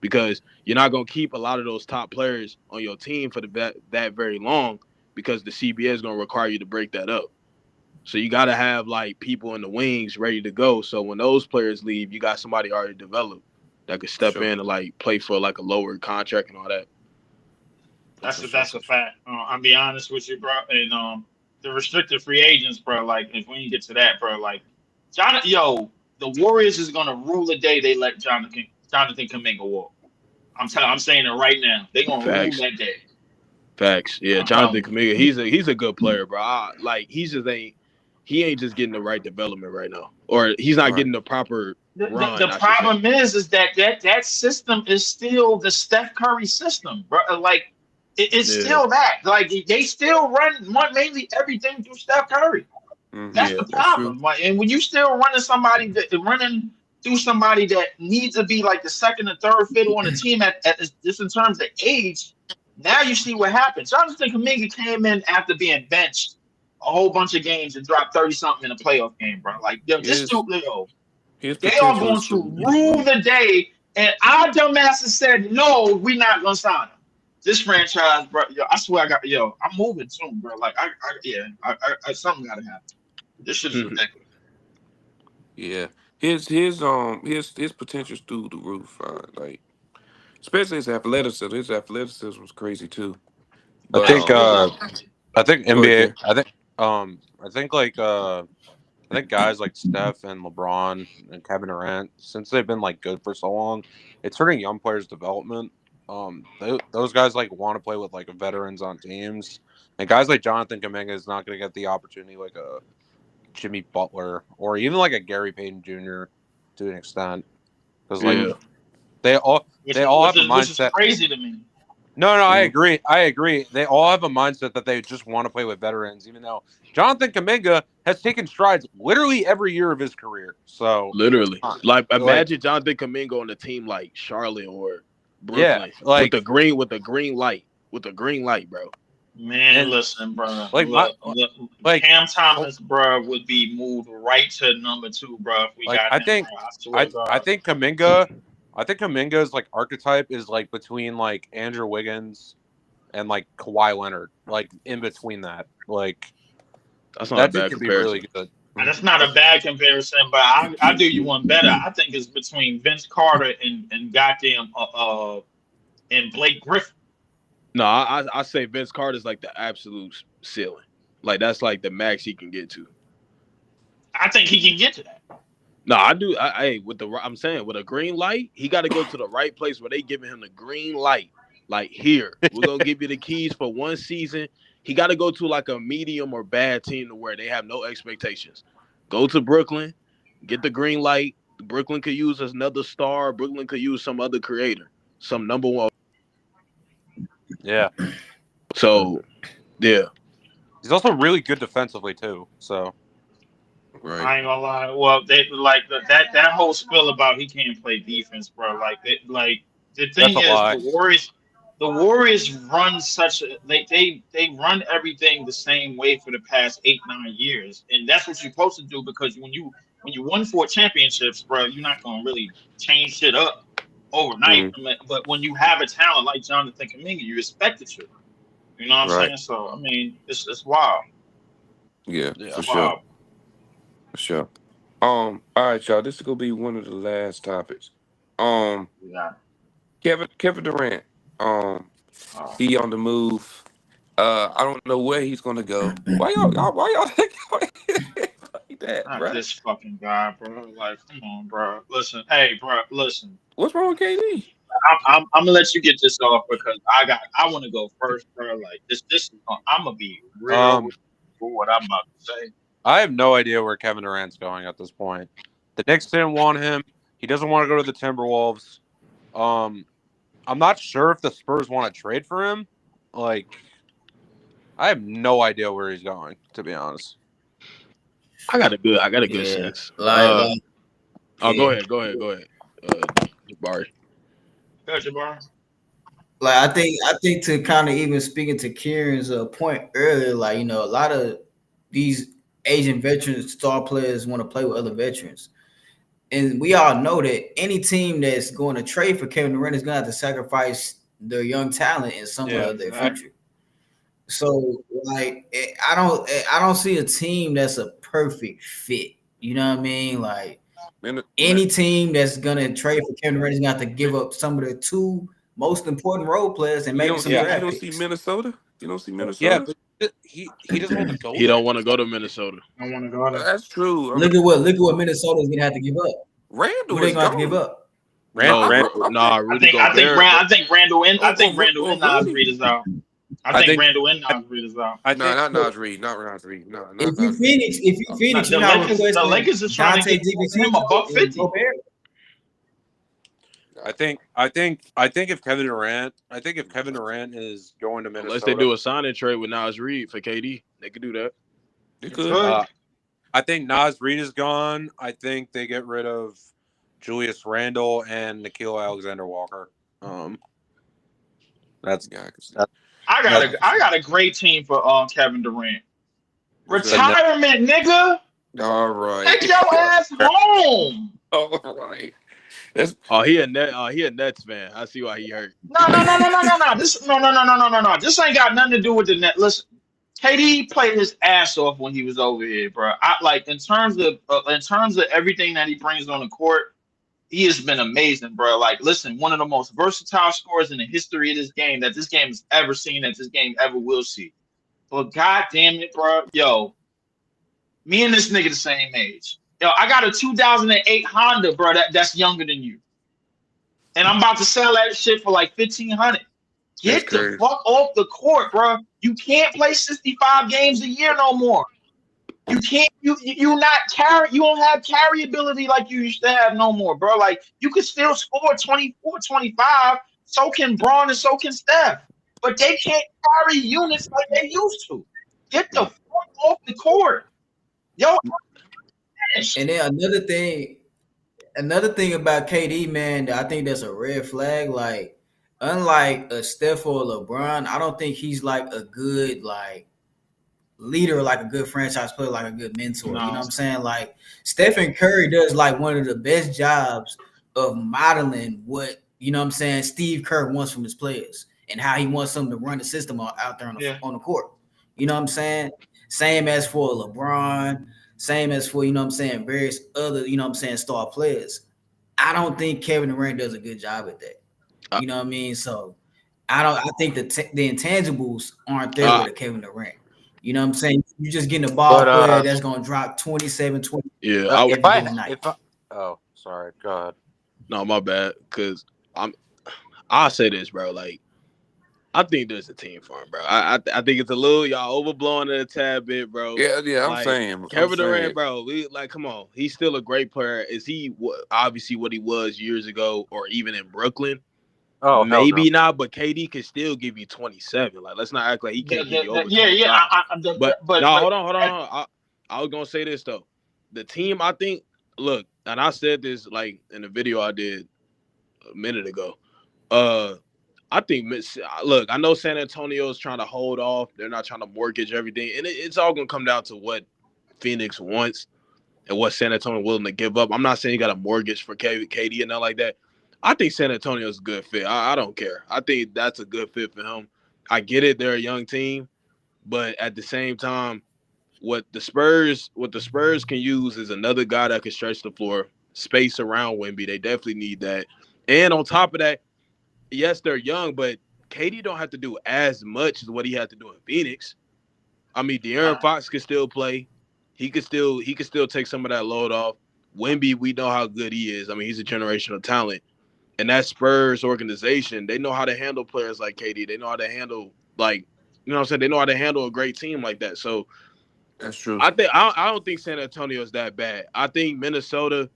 S6: because you're not gonna keep a lot of those top players on your team for that very long because the CBA is gonna require you to break that up. So you got to have like people in the wings ready to go. So when those players leave, you got somebody already developed that could step
S1: Sure.
S6: in and like play for like a lower contract and all that.
S7: That's a fact. I'll be honest with you, bro. And the restricted free agents, bro. Like if we can get to that, bro. Like the Warriors is gonna rule the day they let Jonathan Kuminga walk. I'm saying it right now. They're gonna rule
S6: Facts.
S7: that day.
S6: Facts. Yeah,
S7: I'm
S6: Jonathan
S7: telling
S6: Kuminga, he's a good player, bro. Like he ain't just getting the right development right now, or he's not
S1: Right.
S6: getting the proper run.
S7: The problem is that system is still the Steph Curry system, bro. Like it's still that. Like they still run mainly everything through Steph Curry. That's the
S1: That's
S7: problem.
S1: true.
S7: Like, and when you still running through somebody that needs to be like the second or third fiddle on the team at just in terms of age, now you see what happens. Jonathan Kuminga came in after being benched a whole bunch of games and dropped 30-something in a playoff game, bro. Like, this dude,
S1: His
S7: they are
S1: potential
S7: going
S1: is
S7: to
S1: to
S7: rule the day. And our dumbasses said, no, we're not going to sign him. This franchise, bro, I swear I'm moving soon, bro. Like, something got to happen. This shit is ridiculous.
S1: Yeah, his potential's through the roof. Like especially his athleticism. His athleticism was crazy too.
S5: I
S1: But
S5: think
S1: go ahead,
S5: NBA.
S1: Jay.
S5: I think guys like Steph and LeBron and Kevin Durant, since they've been like good for so long, it's hurting young players' development. Those guys like want to play with like veterans on teams, and guys like Jonathan Kuminga is not going to get the opportunity like a Jimmy Butler or even like a Gary Payton Jr. to an extent, because like
S6: Yeah.
S5: they all
S7: Which
S5: have a
S7: is
S5: mindset.
S7: crazy to me.
S5: No, I agree. They all have a mindset that they just want to play with veterans, even though Jonathan Kuminga has taken strides literally every year of his career. So
S6: Literally. Like
S5: like
S6: imagine Jonathan Kuminga on a team like Charlotte or
S5: yeah,
S6: Brooklyn
S5: like
S6: with the green light, bro.
S7: Man,
S5: and
S7: listen, bro.
S5: like my like
S7: Cam Thomas, bro, would be moved right to number 2, bro, if we
S5: like
S7: got
S5: I
S7: him,
S5: think
S7: bro. I swear to
S5: I
S7: God.
S5: think Kuminga's like archetype is like between like Andrew Wiggins and like Kawhi Leonard, like in between that. Like
S6: That's not a
S5: that dude
S6: bad
S5: can be
S6: comparison.
S5: really good.
S7: And that's not a bad comparison, but I do you one better. I think it's between Vince Carter and goddamn and Blake Griffin.
S6: No, I say Vince Carter's like the absolute ceiling. Like that's like the max he can get to.
S7: I think he can get to that.
S6: No, I do. I'm saying with a green light, he got to go to the right place where they giving him the green light. Like here, we're gonna give you the keys for one season. He got to go to like a medium or bad team to where they have no expectations. Go to Brooklyn, get the green light. Brooklyn could use another star. Brooklyn could use some other creator, some number one.
S5: Yeah.
S6: So, yeah.
S5: He's also really good defensively too. So
S1: Right.
S7: I ain't gonna lie. Well, they like that whole spill about he can't play defense, bro. Like the thing
S5: That's a
S7: is,
S5: lie.
S7: the Warriors run they run everything the same way for the past 8-9 years, and that's what you're supposed to do because when you won 4 championships, bro, you're not gonna really change shit up overnight. But when you have a talent like Jonathan Kuminga, you expect it to. You know what I'm
S1: Right.
S7: saying? So I mean, it's wild.
S1: Yeah,
S5: Yeah.
S1: for
S7: It's
S1: sure.
S7: wild.
S1: For sure. All right, y'all. This is gonna be one of the last topics.
S7: Yeah.
S1: Kevin Durant. He on the move. I don't know where he's gonna go. Why y'all think like that,
S7: Not
S1: bro?
S7: this fucking guy, bro. Like, come on, bro. Listen, hey, bro. Listen,
S1: What's wrong with KD?
S7: I'm gonna let you get this off because I want to go first, bro. Like this is I'm gonna be real with what I'm about to say.
S5: I have no idea where Kevin Durant's going at this point. The Knicks didn't want him. He doesn't want to go to the Timberwolves. I'm not sure if the Spurs want to trade for him. Like, I have no idea where he's going, to be honest.
S6: I got a good sense.
S2: Go
S6: Go
S2: ahead.
S6: ahead. Barry.
S7: Gotcha, bro.
S2: Like I think to kind of even speaking to Kieran's point earlier, like a lot of these Asian veterans, star players want to play with other veterans, And we all know that any team that's going to trade for Kevin Durant is going to have to sacrifice their young talent and some of their future. So, like, I don't see a team that's a perfect fit. You know what I mean? Like, any team that's gonna trade for Kevin Durant is gonna have to give up some of their two most important role players and maybe some draft
S1: You don't
S2: picks.
S1: see Minnesota. You don't see Minnesota.
S5: Yeah, but he doesn't want to go.
S6: He don't want to go to Minnesota.
S7: I want to go there.
S1: That's true.
S2: Look at what Minnesota's gonna have to give up.
S1: Randall
S2: What they
S1: is
S2: gonna have to
S1: gone.
S2: give up?
S6: Rudy Gobert.
S7: I think Randall and Nas Reed is out. I think Randall and Nas Reed is out.
S1: Not Nas Reed. Not Nas Reed. No, not
S2: If you Phoenix, you're not requesting
S7: the Lakers is trying to get him $150.
S5: I think if Kevin Durant is going to Minnesota,
S6: Unless they do a signing trade with Nas Reed for KD, they could do that.
S1: They could.
S5: I think Nas Reed is gone. I think they get rid of Julius Randle and Nickeil Alexander-Walker.
S7: I got a great team for Kevin Durant. Retirement, nigga.
S1: All right.
S7: Take your ass home.
S1: All right.
S6: He a Nets fan. I see why he hurt.
S7: No. This ain't got nothing to do with the net. Listen, KD played his ass off when he was over here, bro. I like in terms of everything that he brings on the court, he has been amazing, bro. Like, listen, one of the most versatile scorers in the history of this game that this game has ever seen, that this game ever will see. But god damn it, bro, yo, me and this nigga the same age. Yo, I got a 2008 Honda, bro, that's younger than you. And I'm about to sell that shit for like $1,500. Get the fuck off the court, bro. You can't play 65 games a year no more. You can't, you don't have carry ability like you used to have no more, bro. Like, you could still score 24, 25. So can Braun and so can Steph. But they can't carry units like they used to. Get the fuck off the court. Yo,
S2: and then another thing about KD, man, that I think that's a red flag. Like, unlike a Steph or LeBron, I don't think he's like a good like leader, like a good franchise player, like a good mentor. No. You know what I'm saying? Like, Stephen Curry does like one of the best jobs of modeling what, you know what I'm saying, Steve Kerr wants from his players and how he wants them to run the system out there on the court. You know what I'm saying? Same as for LeBron. Same as for, you know what I'm saying, various other, you know what I'm saying, star players. I don't think Kevin Durant does a good job at that. You know what I mean? So I think the intangibles aren't there with a Kevin Durant. You know what I'm saying? You're just getting a ball player that's going to drop 27, 20.
S5: Yeah. Sorry. Go ahead.
S6: No, my bad. Because I'll say this, bro. Like, I think there's a team for him, bro. I think it's a little, y'all overblowing it a tad bit, bro.
S1: Yeah,
S6: like,
S1: I'm saying.
S6: Kevin Durant, bro, come on. He's still a great player. Is he obviously what he was years ago or even in Brooklyn? Oh, maybe not, but KD can still give you 27. Like, let's not act like he can't give you over 25. But hold on. I was going to say this, though. The team, I think, look, and I said this, like, in the video I did a minute ago. I think, look, I know San Antonio is trying to hold off. They're not trying to mortgage everything. And it's all going to come down to what Phoenix wants and what San Antonio is willing to give up. I'm not saying you got a mortgage for KD and nothing like that. I think San Antonio is a good fit. I don't care. I think that's a good fit for him. I get it. They're a young team. But at the same time, what the Spurs can use is another guy that can stretch the floor, space around Wemby. They definitely need that. And on top of that, yes, they're young, but KD don't have to do as much as what he had to do in Phoenix. I mean, De'Aaron Fox can still play. He could still take some of that load off. Wemby, we know how good he is. I mean, he's a generational talent. And that Spurs organization, they know how to handle players like KD. They know how to handle, like, you know what I'm saying? They know how to handle a great team like that. So
S1: that's true.
S6: I don't think San Antonio is that bad. I think Minnesota,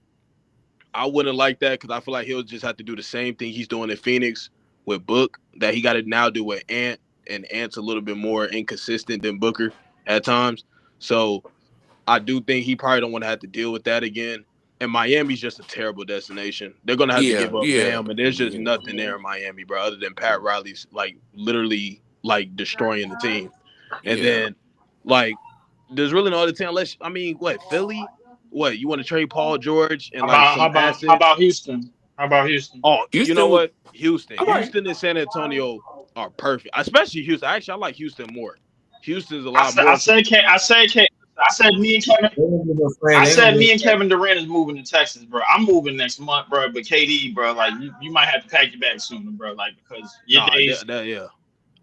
S6: I wouldn't like that because I feel like he'll just have to do the same thing he's doing in Phoenix with Book that he got to now do with Ant, and Ant's a little bit more inconsistent than Booker at times. So I do think he probably don't want to have to deal with that again. And Miami's just a terrible destination. They're going to have to give up Bam, and there's just nothing there in Miami, bro, other than Pat Riley's, like, literally, like, destroying the team. And then, like, there's really no other team unless, I mean, what, Philly? what? You want to trade Paul George and
S7: How
S6: like
S7: about how
S6: some
S7: about how
S6: assets?
S7: about Houston? How about Houston?
S6: Oh, you know
S1: Houston would.
S6: what? Houston.
S1: I like.
S6: Houston and San Antonio are perfect. Especially Houston. Actually, I like Houston more. Houston's a
S7: I
S6: lot
S7: said I
S6: more.
S7: said K I said K I said me and Kevin
S2: They gonna be afraid.
S7: I
S2: They gonna
S7: said
S2: be
S7: me and
S2: afraid.
S7: Kevin Durant is moving to Texas, bro. I'm moving next month, bro. But KD, bro, like you might have to pack your bag sooner, bro. Like because your
S6: Nah,
S7: days,
S6: yeah.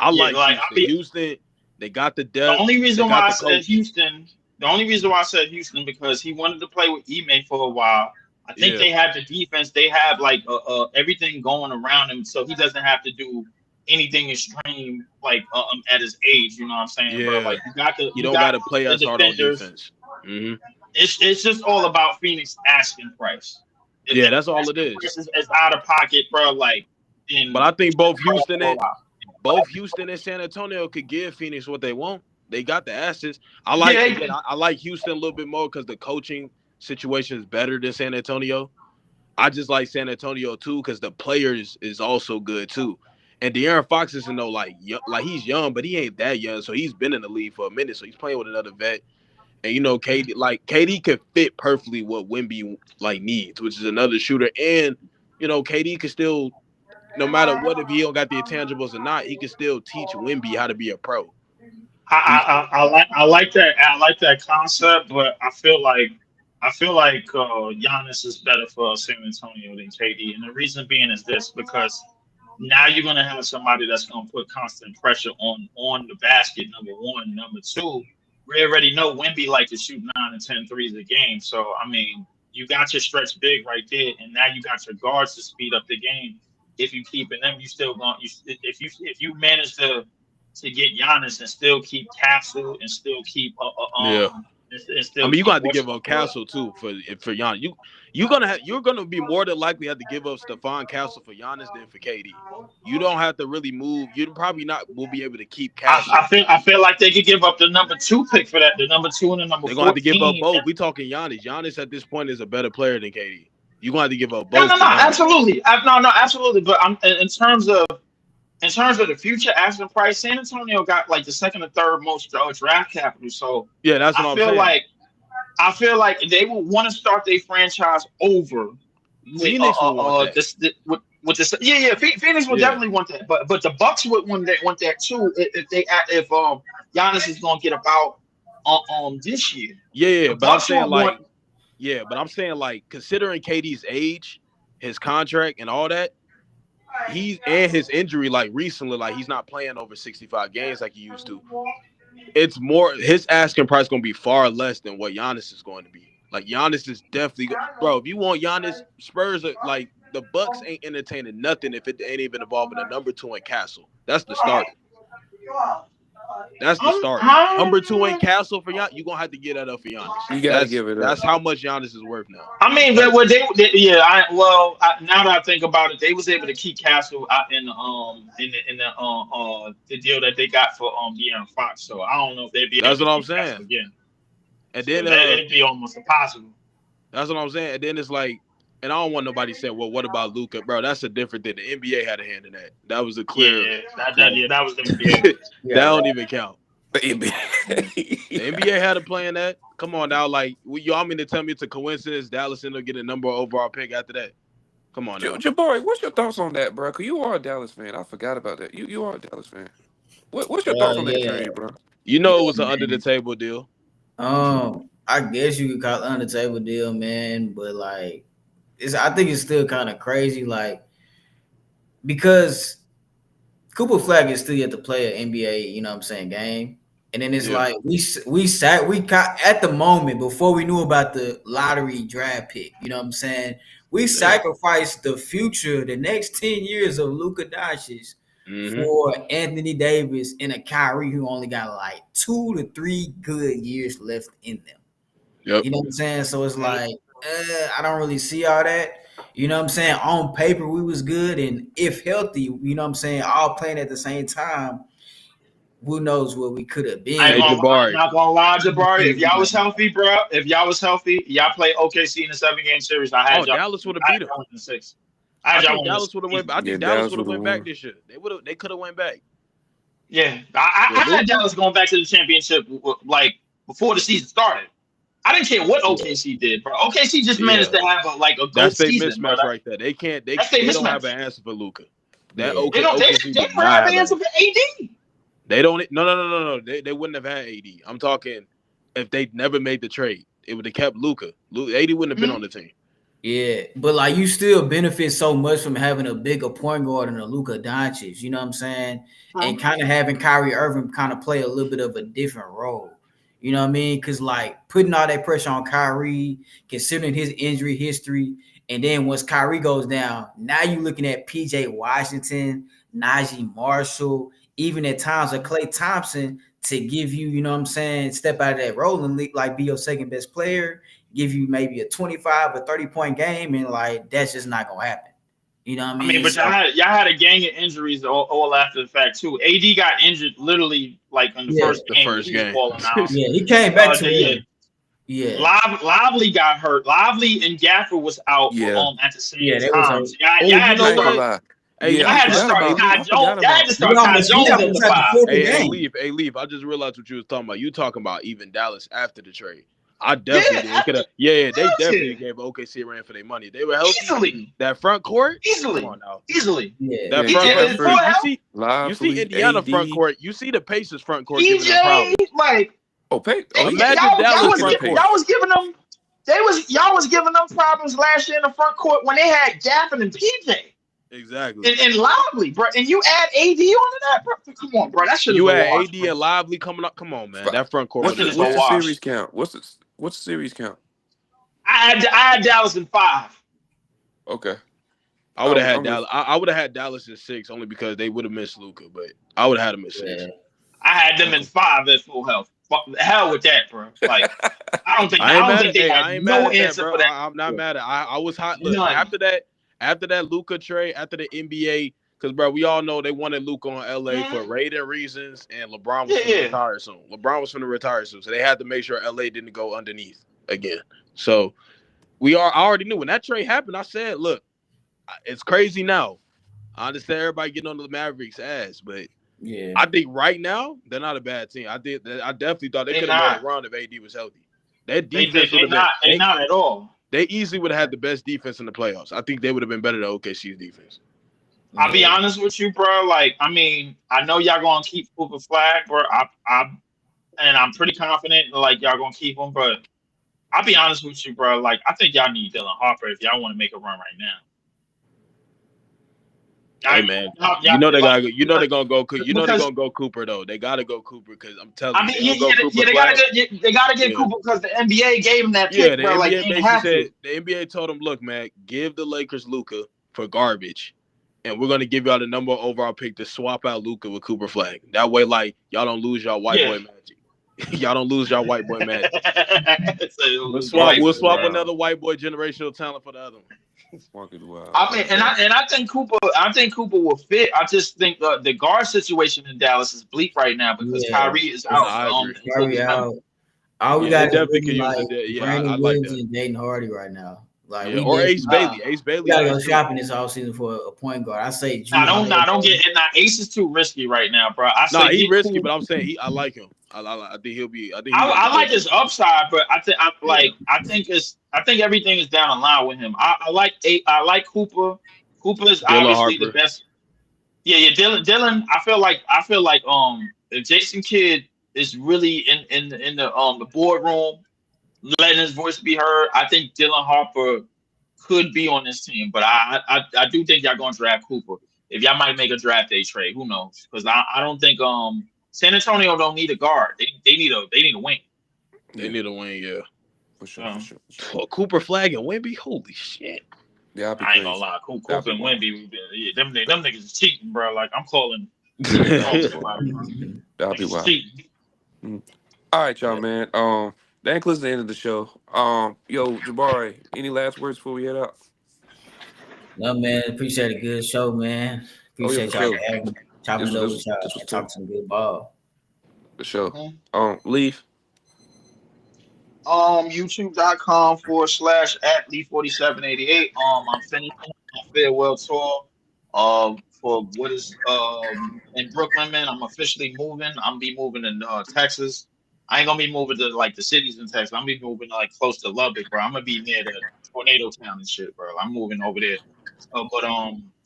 S6: I
S7: yeah.
S6: like
S7: Like I
S6: Houston.
S7: mean,
S6: Houston, they got the
S7: the
S6: depth.
S7: only
S6: They
S7: reason why
S6: got
S7: I
S6: the
S7: said
S6: coaching.
S7: Houston, the only reason why I said Houston because he wanted to play with Ime for a while. I think
S6: Yeah,
S7: they have the defense. They have like everything going around him, so he doesn't have to do anything extreme like at his age. You know what I'm saying, bro?
S6: yeah.
S7: Like you got
S6: You
S7: you
S6: don't got
S7: got
S6: to play
S7: the
S6: as hard on
S7: defenders.
S6: defense. Hmm.
S7: It's just all about Phoenix asking price.
S6: Yeah,
S7: If
S6: that's all it
S7: asking
S6: is.
S7: price is out of pocket, bro, like
S6: But
S7: then
S6: I think both
S7: but
S6: Houston and San Antonio could give Phoenix what they want. They got the assets. I like
S7: yeah,
S6: again. I like Houston a little bit more because the coaching situation is better than San Antonio. I just like San Antonio too because the players is also good too. And De'Aaron Fox isn't no like he's young, but he ain't that young, so he's been in the league for a minute. So he's playing with another vet. And you know, KD could fit perfectly what Wemby like needs, which is another shooter. And you know, KD could still, no matter what, if he don't got the intangibles or not, he can still teach Wemby how to be a pro. He's
S7: I like that concept, but I feel like Giannis is better for San Antonio than KD, and the reason being is this because now you're gonna have somebody that's gonna put constant pressure on the basket. Number one, number two, we already know Wemby like to shoot 9 and 10 threes a game. So I mean, you got your stretch big right there, and now you got your guards to speed up the game. If you keeping them, you still going. If you manage to get Giannis and still keep Castle and still keep
S6: yeah.
S7: and
S6: I
S7: still
S6: mean, you
S7: keep
S6: got to give up Castle too for Giannis. You're gonna be more than likely have to give up Stephon Castle for Giannis than for KD. You don't have to really move. You probably not will be able to keep Castle.
S7: I feel like they could give up the number 2 pick for that, the number 2 and the number
S6: They're gonna have to give up
S7: 14.
S6: both. We talking Giannis. Giannis at this point is a better player than KD. You're gonna have to give up
S7: No,
S6: both
S7: no,
S6: for
S7: no,
S6: Giannis.
S7: absolutely. No, absolutely. But I'm in terms of the future asking price, San Antonio got like the second or third most draft capital. So
S6: Yeah, that's
S7: I
S6: what I'm
S7: feel
S6: saying.
S7: like I feel like they will want to start their franchise over with
S6: Phoenix will want that.
S7: with this. Yeah. Phoenix will
S6: Yeah.
S7: definitely want that, but the Bucks would want that too if Giannis is going to get about this year.
S6: Yeah,
S7: The
S6: but I'm
S7: Bucks
S6: saying
S7: would
S6: like,
S7: want.
S6: considering KD's age, his contract, and all that, and his injury, like recently, like he's not playing over 65 games like he used to. It's more his asking price going to be far less than what Giannis is going to be. Like Giannis is definitely, bro. If you want Giannis, Spurs are like the Bucks ain't entertaining nothing if it ain't even involving a number 2 in Castle. That's the starter. That's the starter. Number 2 in Castle for Giannis. You gonna have to get that up for Giannis.
S1: You gotta give it up.
S6: That's how much Giannis is worth now.
S7: I mean, now that I think about it, they was able to keep Castle out in the deal that they got for De'Aaron Fox. So I don't know if they'd be able
S6: That's
S7: to
S6: what I'm
S7: keep Castle
S6: saying.
S7: again.
S6: And
S7: So
S6: then
S7: it'd be almost impossible.
S6: that's what I'm saying. And then it's like, and I don't want nobody to say, well, what about Luka, bro? That's a different thing. The NBA had a hand in that. That was a clear.
S7: That was the NBA.
S6: That don't even count.
S1: The
S6: The NBA had a play in that. Come on now, like y'all mean to tell me it's a coincidence Dallas ended up getting a number overall pick after that? Come on now.
S1: Jabari, what's your thoughts on that, bro? Cause you are a Dallas fan. I forgot about that. You are a Dallas fan. What's your thoughts on that trade, bro?
S6: You know it was an under the table deal.
S2: I guess you could call it under the table deal, man. But like, I think it's still kind of crazy, like because Cooper Flag is still yet to play an NBA, you know what I'm saying, game. And then it's like we got at the moment before we knew about the lottery draft pick, you know what I'm saying? We sacrificed the future, the next 10 years of Luka Doncic for Anthony Davis and a Kyrie who only got like 2 to 3 good years left in them.
S6: Yep.
S2: You know what I'm saying? So it's like, I don't really see all that. You know what I'm saying? On paper, we was good. And if healthy, you know what I'm saying, all playing at the same time, who knows what we could have been.
S6: Hey,
S7: I'm
S6: Jabari.
S7: not gonna lie, Jabari. If y'all was healthy, bro, y'all play OKC in a 7-game series. I had y'all.
S6: Dallas would have beat them.
S7: In 6.
S6: I think Dallas would have went. I think Dallas would have went back this year. They could have went back.
S7: Yeah, I had Dallas going back to the championship like before the season started. I didn't care what OKC did, bro. OKC just managed to have a good
S6: That's their
S7: season, bro.
S6: mismatch right there. They can't. They
S7: That's their
S6: don't have
S7: mismatch.
S6: an answer for Luka. That
S2: Yeah.
S7: They don't.
S6: OKC
S7: They
S6: do
S7: probably have
S6: not
S7: an
S6: have
S7: answer
S6: an
S7: for AD.
S6: They don't. No. They wouldn't have had AD. I'm talking if they never made the trade. It would have kept Luka. AD wouldn't have been on the team.
S2: Yeah, but like you still benefit so much from having a bigger point guard than a Luka Doncic, you know what I'm saying? And kind of having Kyrie Irving kind of play a little bit of a different role. You know what I mean? Because like putting all that pressure on Kyrie, considering his injury history, and then once Kyrie goes down, now you're looking at PJ Washington, Najee Marshall, even at times a Klay Thompson to give you, you know what I'm saying, step out of that role and like be your second best player, give you maybe a 25 or 30-point game, and like that's just not gonna happen. You know what I mean?
S7: I mean, but y'all had a gang of injuries all after the fact too. AD got injured literally like in the first game. He was balling out.
S2: Yeah, he came back to it. Yeah.
S7: Lively got hurt. Lively and Gaffer was out at the same time. So y'all had to start.
S1: Hey,
S7: I had to start Kai Jones. Y'all had to start Kai Jones at the 5.
S6: Hey, Leaf. I just realized what you was talking about. You talking about even Dallas after the trade. I definitely could have. Yeah, they definitely gave OKC a ran for their money. They were healthy.
S7: Easily.
S6: That front court.
S7: Easily.
S6: Come on now.
S7: Easily.
S2: Yeah.
S6: That front court. You see Indiana front court. You see the Pacers front court.
S7: PJ, like.
S6: Imagine Dallas front court.
S7: Y'all was giving them. Y'all was giving them problems last year in the front court when they had Gaffin and PJ.
S6: Exactly.
S7: And Lively, bro. And you add AD onto that, bro. Come on, bro. That should
S6: you add AD and Lively coming up. Come on, man. That front court.
S1: What's the series count? What's the series count?
S7: I had Dallas in 5.
S1: Okay.
S6: I would have had Dallas. I would have had Dallas in 6 only because they would have missed Luka, but I would have had them in 6.
S7: I had them in 5 at full health. Hell with that, bro. Like I don't think they had no answer for that.
S6: I'm not mad at it. I was hot. Look, after that Luka trade, after the NBA, because bro, we all know they wanted Luka on LA for rating reasons, and LeBron was going to retire soon. LeBron was going to retire soon, so they had to make sure LA didn't go underneath again. So I already knew when that trade happened. I said, look, it's crazy now. I understand everybody getting on the Mavericks' ass, but I think right now they're not a bad team. I definitely thought they could have made a run if AD was healthy. Their defense would have been
S7: not at all.
S6: They easily would have had the best defense in the playoffs. I think they would have been better than OKC's defense.
S7: I'll be honest with you, bro. Like, I mean, I know y'all gonna keep Cooper Flag, bro. I'm pretty confident like y'all gonna keep him, but I'll be honest with you, bro. Like, I think y'all need Dylan Harper if y'all want to make a run right now.
S6: Hey man, you know they're gonna go Cooper though. They gotta go Cooper because I'm telling you.
S7: They gotta get Cooper because the NBA gave him that pick.
S6: The NBA basically said the NBA told him, look, man, give the Lakers Luka for garbage, and we're gonna give y'all the number overall pick to swap out Luka with Cooper Flag. That way, like y'all don't lose y'all white boy magic. Y'all don't lose y'all white boy magic. We'll swap another white boy generational talent for the other one.
S7: I mean, and I think Cooper will fit. I just think the guard situation in Dallas is bleak right now because Kyrie is out.
S2: Kyrie out. All we got is really like Brandon Williams and Jaden Hardy right now. Like
S6: or Ace Bailey. Ace Bailey.
S2: We gotta go shopping this offseason for a point guard. I say.
S7: I don't get it. Now Ace is too risky right now, bro.
S6: He's risky, but I'm saying I like him. I think he'll be.
S7: I like his upside, but I think everything is down the line with him. I like Cooper. Cooper is obviously the best. Yeah. Dylan. I feel like if Jason Kidd is really in the boardroom, letting his voice be heard, I think Dylan Harper could be on this team. But I do think y'all gonna draft Cooper. If y'all might make a draft day trade, who knows? Because I don't think San Antonio don't need a guard. They need a wing.
S6: They need a wing, yeah.
S1: For sure.
S6: Cooper Flag and Wemby, holy shit.
S1: Yeah,
S7: I ain't gonna lie. Cooper and Wemby, them niggas is cheating, bro. Like I'm calling.
S1: That'll be wild. All right, y'all, man. That includes the end of the show. Yo, Jabari, any last words before we head out?
S2: No, man. Appreciate a good show, man. Appreciate y'all having me. Chopping it over with y'all and talk some good ball.
S1: The show. Leaf.
S7: YouTube.com/@Lee4788. I'm finishing my farewell tour for what is in Brooklyn, man. I'm officially moving. I'm be moving in Texas. I ain't gonna be moving to like the cities in Texas. I'm gonna be moving like close to Lubbock, bro. I'm gonna be near the tornado town and shit, bro. I'm moving over there. But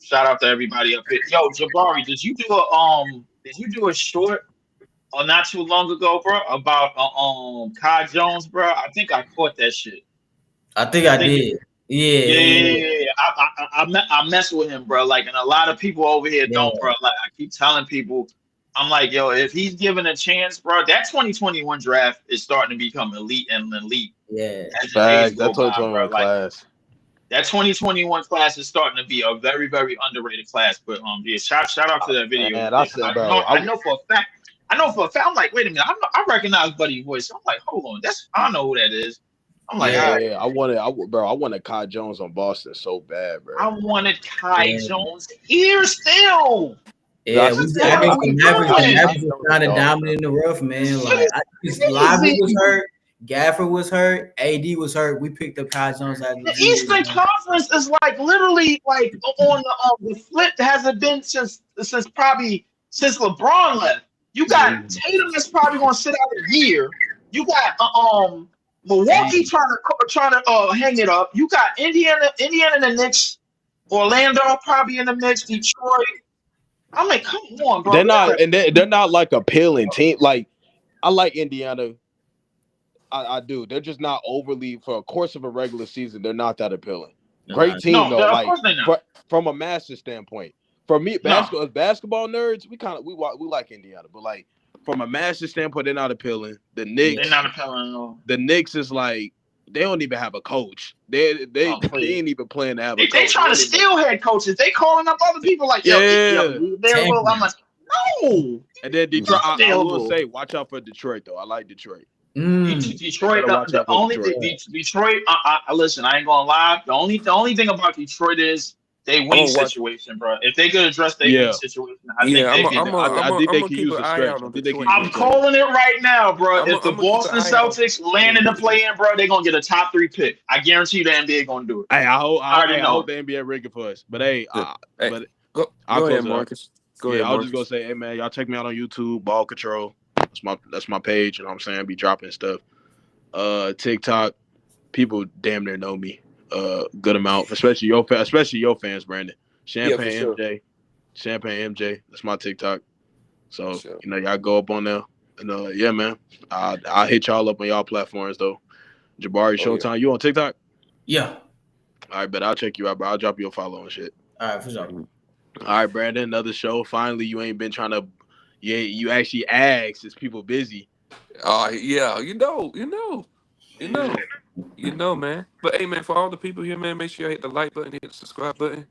S7: shout out to everybody up here. Yo, Jabari, did you do a short not too long ago, bro, about Kai Jones, bro? I think I caught that shit.
S2: I think I did. Yeah.
S7: I mess with him, bro. Like, and a lot of people over here
S2: Yeah.
S7: don't, bro. Like, I keep telling people, I'm like, yo, if he's given a chance, bro, that 2021 draft is starting to become elite and elite.
S2: Yeah.
S7: As the days
S6: Facts.
S7: go
S6: That's
S7: by,
S6: 2021
S7: bro. Like,
S6: class.
S7: that 2021 class is starting to be a very, very underrated class. But yeah, shout out to that video.
S6: Man, I said, bro,
S7: I know for a fact. I'm like, wait a minute, I recognize Buddy's voice. I'm like, hold on, I know who that is. I'm like,
S2: Yeah.
S7: all right.
S6: I wanted Kai Jones on Boston so bad, bro.
S7: I wanted Kai Jones here still.
S2: Yeah,
S6: That's-
S2: I think the Mavericks
S6: I-
S2: was kind of dominant in the rough, man. Like, Lively was hurt, Gafford was hurt, AD was hurt. We picked up Kai Jones as
S7: The Eastern Conference is like literally like on the flip. Hasn't been since LeBron left. You got Tatum that's probably going to sit out a year. You got Milwaukee trying to hang it up. You got Indiana and the Knicks, Orlando probably in the mix, Detroit. I'm like, come on, bro.
S6: They're not like appealing team. Like, I like Indiana. I do. They're just not overly, for a course of a regular season, they're not that appealing. Great team though.
S7: Of course they're not.
S6: From a master standpoint. For me, basketball nerds, we like Indiana, but like from a master standpoint, they're not appealing. The Knicks,
S7: they're not appealing at all.
S6: The Knicks is like they don't even have a coach. They ain't even playing to have a coach.
S7: They trying to steal head coaches. They calling up other people like, yo, available. I'm like, no.
S6: And then Detroit, I will say, watch out for Detroit though. I like Detroit.
S7: Detroit. The only thing, Detroit. Listen, I ain't gonna lie. The only thing about Detroit is they win situation, bro. If they could address their win situation, I think they can use a stretch. I'm calling it right now, bro. If the Boston Celtics land in the play-in, bro, they're gonna get a top 3 pick. I guarantee you the NBA gonna do it.
S6: Hey, I hope the NBA rigging for us. But hey,
S1: go ahead, Marcus. Go ahead,
S6: I was just gonna say, hey man, y'all check me out on YouTube, Ball Control. That's my page, you know what I'm saying? Be dropping stuff. TikTok, people damn near know me. Good amount, especially your fans, Brandon. Champagne MJ. That's my TikTok. So y'all go up on there. And yeah, man. I'll hit y'all up on y'all platforms though. Jabari Showtime, you on TikTok?
S2: Yeah.
S6: All right, but I'll check you out, bro. I'll drop you a follow and shit.
S2: All right, for sure.
S6: All right, Brandon, another show. Finally, you ain't been trying to. Yeah, you actually asked. Is people busy?
S1: Yeah, you know, man. But hey, man, for all the people here, man, make sure you hit the like button, hit the subscribe button.